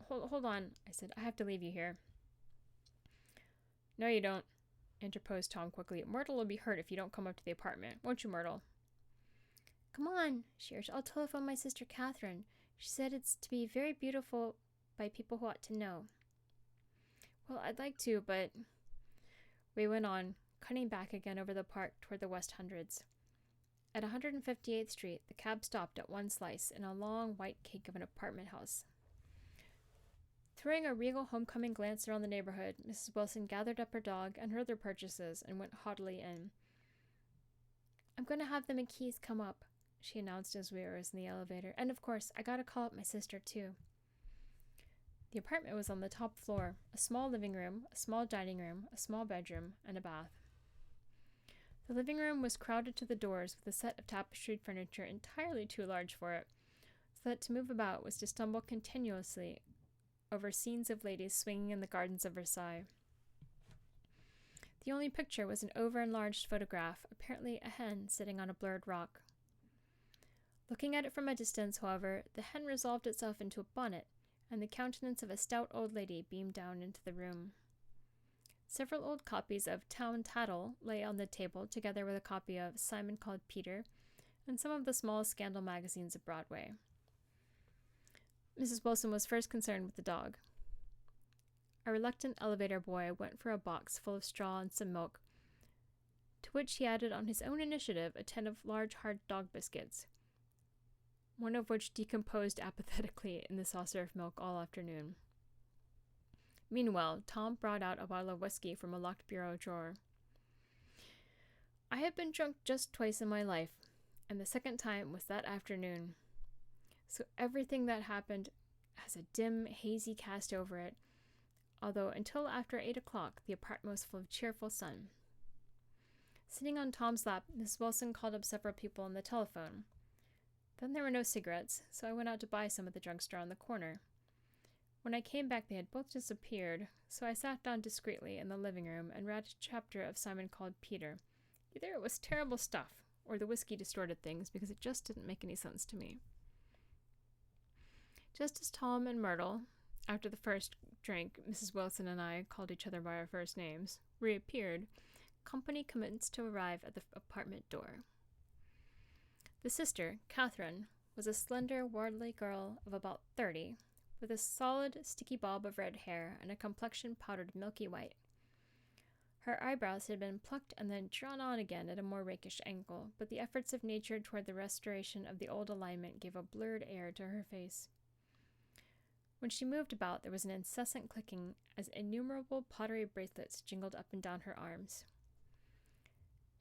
Hold on, I said. I have to leave you here. No, you don't, interposed Tom quickly. Myrtle will be hurt if you don't come up to the apartment. Won't you, Myrtle? Come on, she urged. I'll telephone my sister Catherine. She said it's to be very beautiful by people who ought to know. Well, I'd like to, but... We went on, cutting back again over the park toward the West Hundreds. At 158th Street, the cab stopped at one slice in a long white cake of an apartment house. Throwing a regal homecoming glance around the neighborhood, Mrs. Wilson gathered up her dog and her other purchases and went haughtily in. I'm going to have the McKees come up, she announced as we were in the elevator. And of course, I got to call up my sister, too. The apartment was on the top floor, a small living room, a small dining room, a small bedroom, and a bath. The living room was crowded to the doors with a set of tapestried furniture entirely too large for it, so that to move about was to stumble continuously over scenes of ladies swinging in the gardens of Versailles. The only picture was an over-enlarged photograph, apparently a hen sitting on a blurred rock. Looking at it from a distance, however, the hen resolved itself into a bonnet, and the countenance of a stout old lady beamed down into the room. Several old copies of Town Tattle lay on the table, together with a copy of Simon Called Peter, and some of the small scandal magazines of Broadway. Mrs. Wilson was first concerned with the dog. A reluctant elevator boy went for a box full of straw and some milk, to which he added on his own initiative a tin of large hard dog biscuits, one of which decomposed apathetically in the saucer of milk all afternoon. Meanwhile, Tom brought out a bottle of whiskey from a locked bureau drawer. I have been drunk just twice in my life, and the second time was that afternoon. So everything that happened has a dim, hazy cast over it, although until after 8 o'clock the apartment was full of cheerful sun. Sitting on Tom's lap, Miss Wilson called up several people on the telephone. Then there were no cigarettes, so I went out to buy some at the drugstore on the corner. When I came back, they had both disappeared, so I sat down discreetly in the living room and read a chapter of Simon Called Peter. Either it was terrible stuff, or the whiskey distorted things, because it just didn't make any sense to me. Just as Tom and Myrtle, after the first drink, Mrs. Wilson and I called each other by our first names, reappeared, company commenced to arrive at the apartment door. The sister, Catherine, was a slender, worldly girl of about 30, with a solid, sticky bob of red hair and a complexion powdered milky white. Her eyebrows had been plucked and then drawn on again at a more rakish angle, but the efforts of nature toward the restoration of the old alignment gave a blurred air to her face. When she moved about, there was an incessant clicking as innumerable pottery bracelets jingled up and down her arms.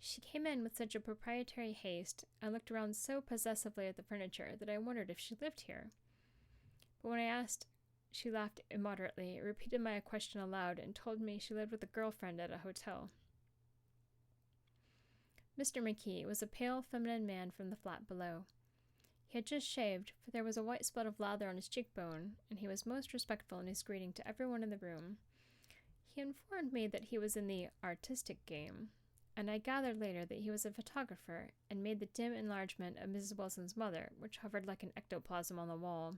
She came in with such a proprietary haste and looked around so possessively at the furniture that I wondered if she lived here. But when I asked, she laughed immoderately, repeated my question aloud, and told me she lived with a girlfriend at a hotel. Mr. McKee was a pale, feminine man from the flat below. He had just shaved, for there was a white spot of lather on his cheekbone, and he was most respectful in his greeting to everyone in the room. He informed me that he was in the artistic game, and I gathered later that he was a photographer and made the dim enlargement of Mrs. Wilson's mother, which hovered like an ectoplasm on the wall.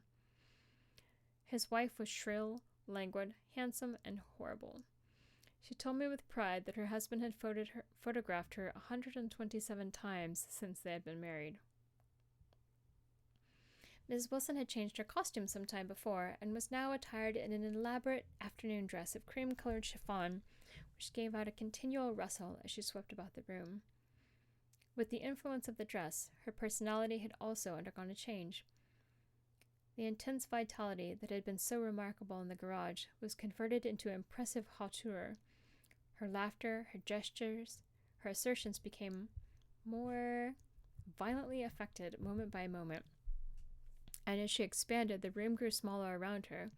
His wife was shrill, languid, handsome, and horrible. She told me with pride that her husband had photographed her 127 times since they had been married. Mrs. Wilson had changed her costume some time before, and was now attired in an elaborate afternoon dress of cream-colored chiffon, which gave out a continual rustle as she swept about the room. With the influence of the dress, her personality had also undergone a change. The intense vitality that had been so remarkable in the garage was converted into impressive hauteur. Her laughter, her gestures, her assertions became more violently affected moment by moment, and as she expanded, the room grew smaller around her,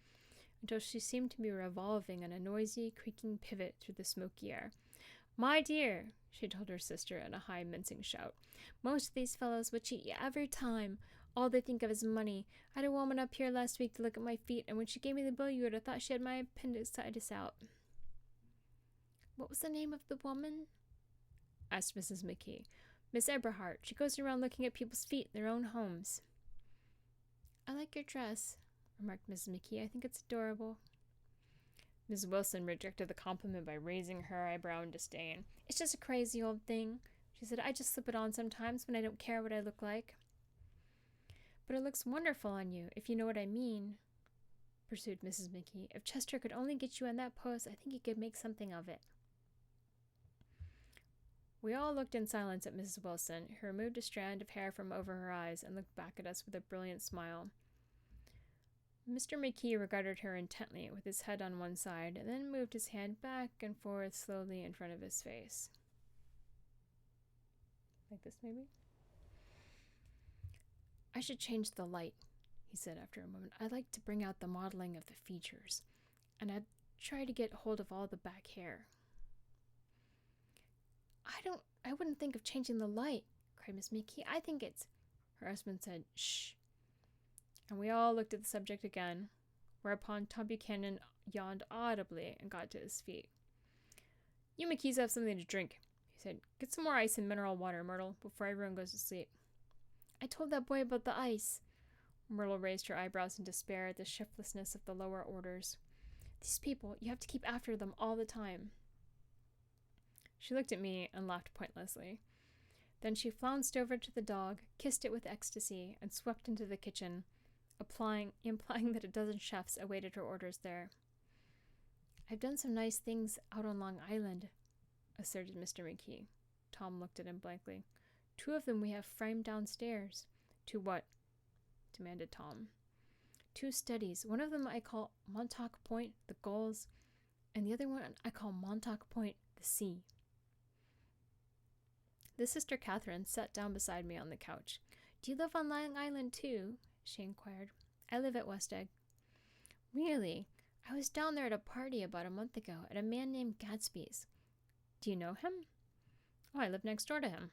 until she seemed to be revolving on a noisy, creaking pivot through the smoky air. "My dear," she told her sister in a high, mincing shout, "most of these fellows would cheat you every time. All they think of is money. I had a woman up here last week to look at my feet, and when she gave me the bill, you would have thought she had my appendicitis out." "What was the name of the woman?" asked Mrs. McKee. "Miss Eberhardt. She goes around looking at people's feet in their own homes." "I like your dress," remarked Mrs. McKee. "I think it's adorable." Miss Wilson rejected the compliment by raising her eyebrow in disdain. "It's just a crazy old thing," she said. "I just slip it on sometimes when I don't care what I look like." "But it looks wonderful on you, if you know what I mean," pursued Mrs. McKee. "If Chester could only get you on that post, I think he could make something of it." We all looked in silence at Mrs. Wilson, who removed a strand of hair from over her eyes and looked back at us with a brilliant smile. Mr. McKee regarded her intently with his head on one side, and then moved his hand back and forth slowly in front of his face. Like this, maybe? "I should change the light," he said after a moment. "I'd like to bring out the modeling of the features, and I'd try to get hold of all the back hair." I wouldn't think of changing the light," cried Miss McKee. "I think it's—" Her husband said, "Shh," and we all looked at the subject again, whereupon Tom Buchanan yawned audibly and got to his feet. "You McKees have something to drink," he said. "Get some more ice and mineral water, Myrtle, before everyone goes to sleep." "I told that boy about the ice." Myrtle raised her eyebrows in despair at the shiftlessness of the lower orders. "These people, you have to keep after them all the time." She looked at me and laughed pointlessly. Then she flounced over to the dog, kissed it with ecstasy, and swept into the kitchen, implying that a dozen chefs awaited her orders there. "I've done some nice things out on Long Island," asserted Mr. McKee. Tom looked at him blankly. "2 of them we have framed downstairs." "To what?" demanded Tom. "2 studies. One of them I call Montauk Point, the gulls, and the other one I call Montauk Point, the sea." The sister Catherine sat down beside me on the couch. "Do you live on Long Island too?" she inquired. "I live at West Egg." "Really? I was down there at a party about a month ago at a man named Gatsby's. Do you know him?" "Oh, I live next door to him."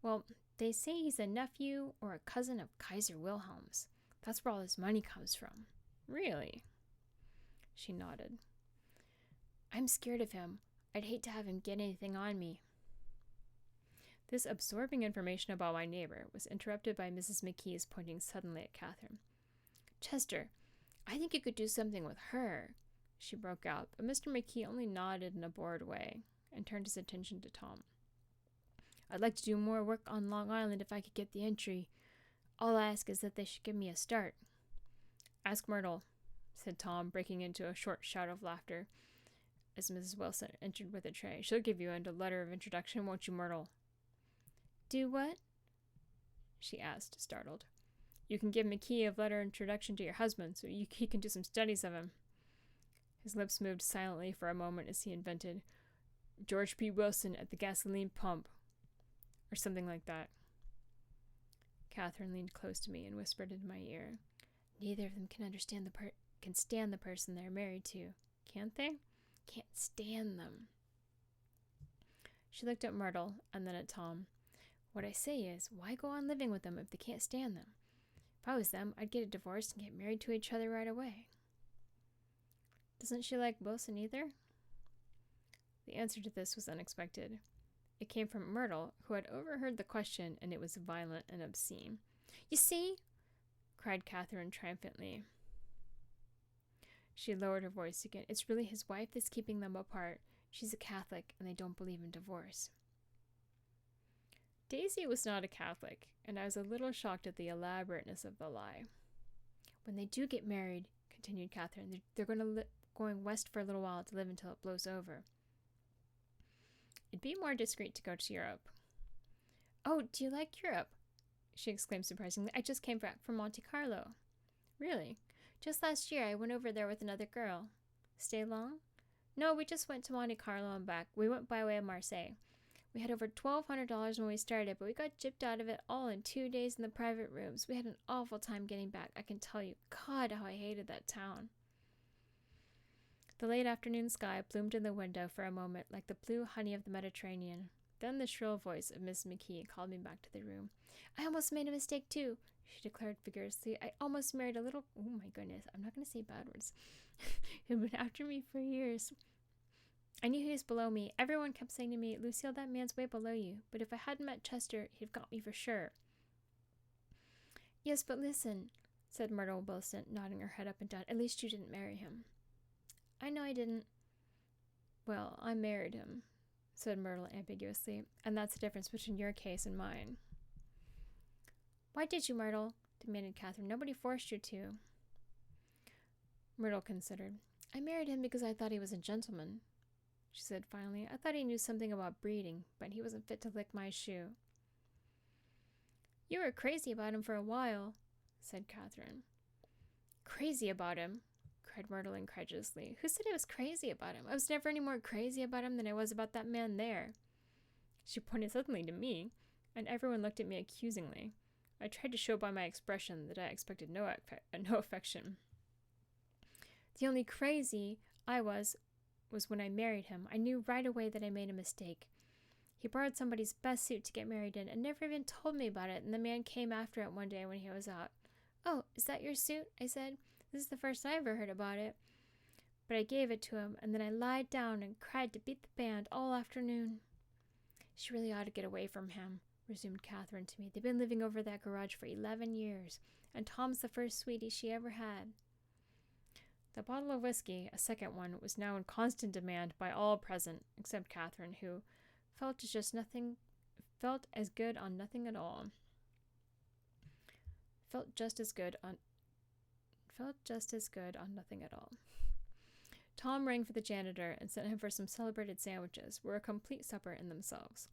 "Well, they say he's a nephew or a cousin of Kaiser Wilhelm's. That's where all his money comes from." "Really?" She nodded. "I'm scared of him. I'd hate to have him get anything on me." This absorbing information about my neighbor was interrupted by Mrs. McKee's pointing suddenly at Catherine. "Chester, I think you could do something with her," she broke out, but Mr. McKee only nodded in a bored way and turned his attention to Tom. "I'd like to do more work on Long Island if I could get the entry. All I ask is that they should give me a start." "Ask Myrtle," said Tom, breaking into a short shout of laughter as Mrs. Wilson entered with a tray. "She'll give you a letter of introduction, won't you, Myrtle?" "Do what?" she asked, startled. "You can give McKee a letter of introduction to your husband so he can do some studies of him." His lips moved silently for a moment as he invented George P. Wilson at the gasoline pump, or something like that. Catherine leaned close to me and whispered into my ear, "Neither of them can stand the person they're married to, can't they? Can't stand them." She looked at Myrtle and then at Tom. "What I say is, why go on living with them if they can't stand them? If I was them, I'd get a divorce and get married to each other right away. Doesn't she like Wilson either? The answer to this was unexpected. It came from Myrtle, who had overheard the question, and it was violent and obscene. You see? Cried Catherine triumphantly. She lowered her voice again. It's really his wife that's keeping them apart. She's a Catholic, and they don't believe in divorce. Daisy was not a Catholic, and I was a little shocked at the elaborateness of the lie. When they do get married, continued Catherine, they're going west for a little while to live until it blows over. It'd be more discreet to go to Europe. Oh, do you like Europe? She exclaimed surprisingly. I just came back from Monte Carlo. Really? Just last year I went over there with another girl. Stay long? No, we just went to Monte Carlo and back. We went by way of Marseille. We had over $1,200 when we started, but we got gypped out of it all in 2 days in the private rooms. We had an awful time getting back, I can tell you. God, how I hated that town. The late afternoon sky bloomed in the window for a moment like the blue honey of the Mediterranean. Then the shrill voice of Miss McKee called me back to the room. I almost made a mistake, too, she declared vigorously. I almost married a little... Oh, my goodness. I'm not going to say bad words. Who'd been after me for years. I knew he was below me. Everyone kept saying to me, Lucille, that man's way below you. But if I hadn't met Chester, he'd have got me for sure. Yes, but listen, said Myrtle Wilson, nodding her head up and down. At least you didn't marry him. I know I didn't. Well, I married him, said Myrtle ambiguously, and that's the difference between your case and mine. Why did you, Myrtle? Demanded Catherine. Nobody forced you to. Myrtle considered. I married him because I thought he was a gentleman, she said finally. I thought he knew something about breeding, but he wasn't fit to lick my shoe. You were crazy about him for a while, said Catherine. Crazy about him? Cried Myrtle incredulously. Who said I was crazy about him? I was never any more crazy about him than I was about that man there. She pointed suddenly to me, and everyone looked at me accusingly. I tried to show by my expression that I expected no affection. The only crazy I was when I married him. I knew right away that I made a mistake. He borrowed somebody's best suit to get married in and never even told me about it, and the man came after it one day when he was out. Oh, is that your suit? I said. This is the first I ever heard about it. But I gave it to him, and then I lied down and cried to beat the band all afternoon. She really ought to get away from him, resumed Catherine to me. They've been living over that garage for 11 years, and Tom's the first sweetie she ever had. The bottle of whiskey, a second one, was now in constant demand by all present, except Catherine, who felt as good on nothing at all. Felt just as good on nothing at all. Tom rang for the janitor and sent him for some celebrated sandwiches, were a complete supper in themselves.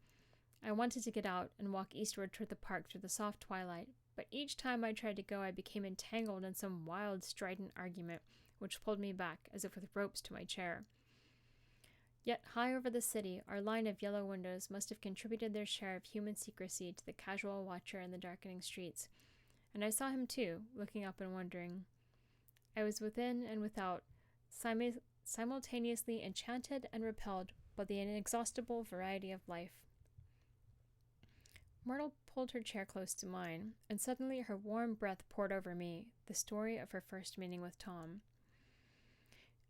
I wanted to get out and walk eastward toward the park through the soft twilight, but each time I tried to go I became entangled in some wild, strident argument, which pulled me back, as if with ropes, to my chair. Yet high over the city, our line of yellow windows must have contributed their share of human secrecy to the casual watcher in the darkening streets, and I saw him too, looking up and wondering. I was within and without, simultaneously enchanted and repelled by the inexhaustible variety of life. Myrtle pulled her chair close to mine, and suddenly her warm breath poured over me, the story of her first meeting with Tom.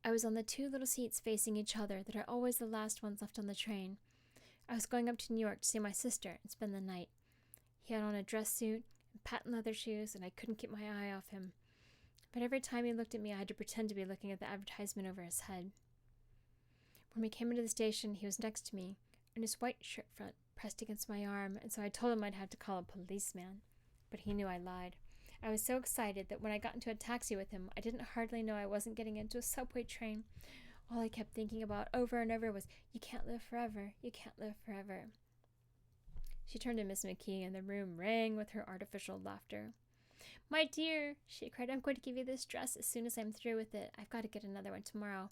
I was on the 2 little seats facing each other that are always the last ones left on the train. I was going up to New York to see my sister and spend the night. He had on a dress suit and patent leather shoes, and I couldn't keep my eye off him. But every time he looked at me, I had to pretend to be looking at the advertisement over his head. When we came into the station, he was next to me, and his white shirt front pressed against my arm, and so I told him I'd have to call a policeman. But he knew I lied. I was so excited that when I got into a taxi with him, I didn't hardly know I wasn't getting into a subway train. All I kept thinking about over and over was, you can't live forever, you can't live forever. She turned to Miss McKee, and the room rang with her artificial laughter. My dear, she cried, I'm going to give you this dress as soon as I'm through with it. I've got to get another one tomorrow.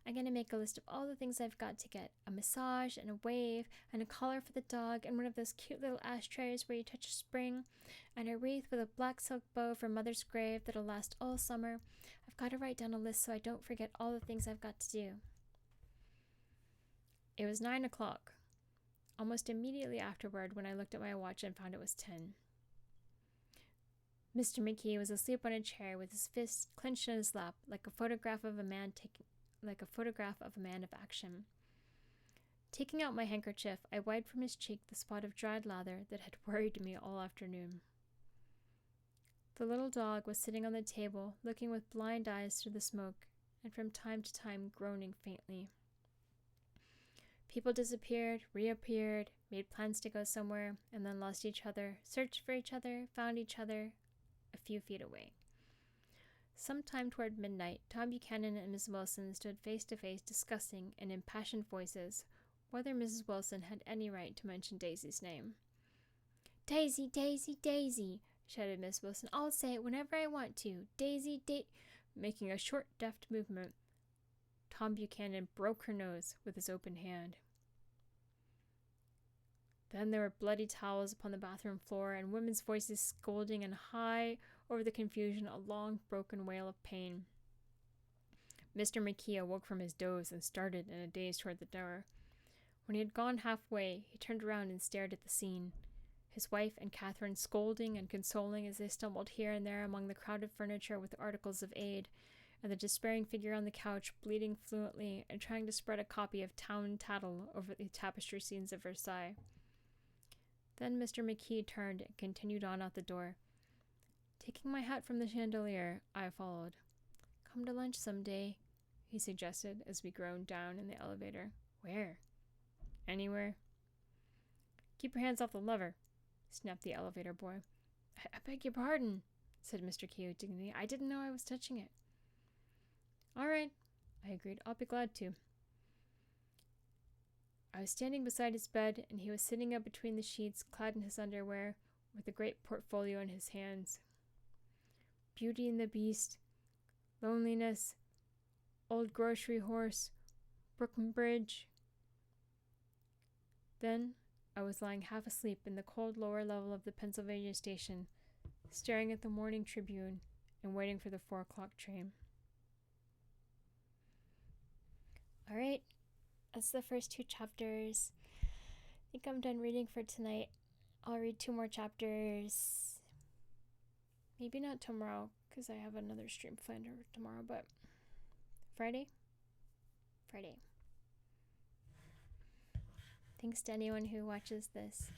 I'm going to make a list of all the things I've got to get. A massage and a wave and a collar for the dog and one of those cute little ashtrays where you touch a spring and a wreath with a black silk bow for Mother's grave that'll last all summer. I've got to write down a list so I don't forget all the things I've got to do. It was 9 o'clock. Almost immediately afterward, when I looked at my watch and found it was 10. Mr. McKee was asleep on a chair with his fists clenched in his lap, like a photograph of a man of action. Taking out my handkerchief, I wiped from his cheek the spot of dried lather that had worried me all afternoon. The little dog was sitting on the table, looking with blind eyes through the smoke, and from time to time groaning faintly. People disappeared, reappeared, made plans to go somewhere, and then lost each other, searched for each other, found each other a few feet away. Sometime toward midnight, Tom Buchanan and Miss Wilson stood face to face discussing, in impassioned voices, whether Mrs. Wilson had any right to mention Daisy's name. "Daisy, Daisy, Daisy," shouted Miss Wilson. "I'll say it whenever I want to. Daisy, making a short, deft movement. Tom Buchanan broke her nose with his open hand. Then there were bloody towels upon the bathroom floor and women's voices scolding, and high over the confusion a long, broken wail of pain. Mr. McKee awoke from his doze and started in a daze toward the door. When he had gone halfway, he turned around and stared at the scene. His wife and Catherine scolding and consoling as they stumbled here and there among the crowded furniture with articles of aid, and the despairing figure on the couch bleeding fluently and trying to spread a copy of Town Tattle over the tapestry scenes of Versailles. Then Mr. McKee turned and continued on out the door. Taking my hat from the chandelier, I followed. "Come to lunch some day," he suggested as we groaned down in the elevator. "Where?" "Anywhere." "Keep your hands off the lever," snapped the elevator boy. I beg your pardon," said Mr. Key with dignity. "I didn't know I was touching it." "All right," I agreed. "I'll be glad to." I was standing beside his bed, and he was sitting up between the sheets, clad in his underwear, with a great portfolio in his hands. Beauty and the Beast, Loneliness, Old Grocery Horse, Brooklyn Bridge. Then I was lying half asleep in the cold lower level of the Pennsylvania station, staring at the Morning Tribune and waiting for the 4 o'clock train. All right. That's the first 2 chapters. I think I'm done reading for tonight. I'll read 2 more chapters. Maybe not tomorrow, because I have another stream planned for tomorrow, but Friday? Friday. Thanks to anyone who watches this.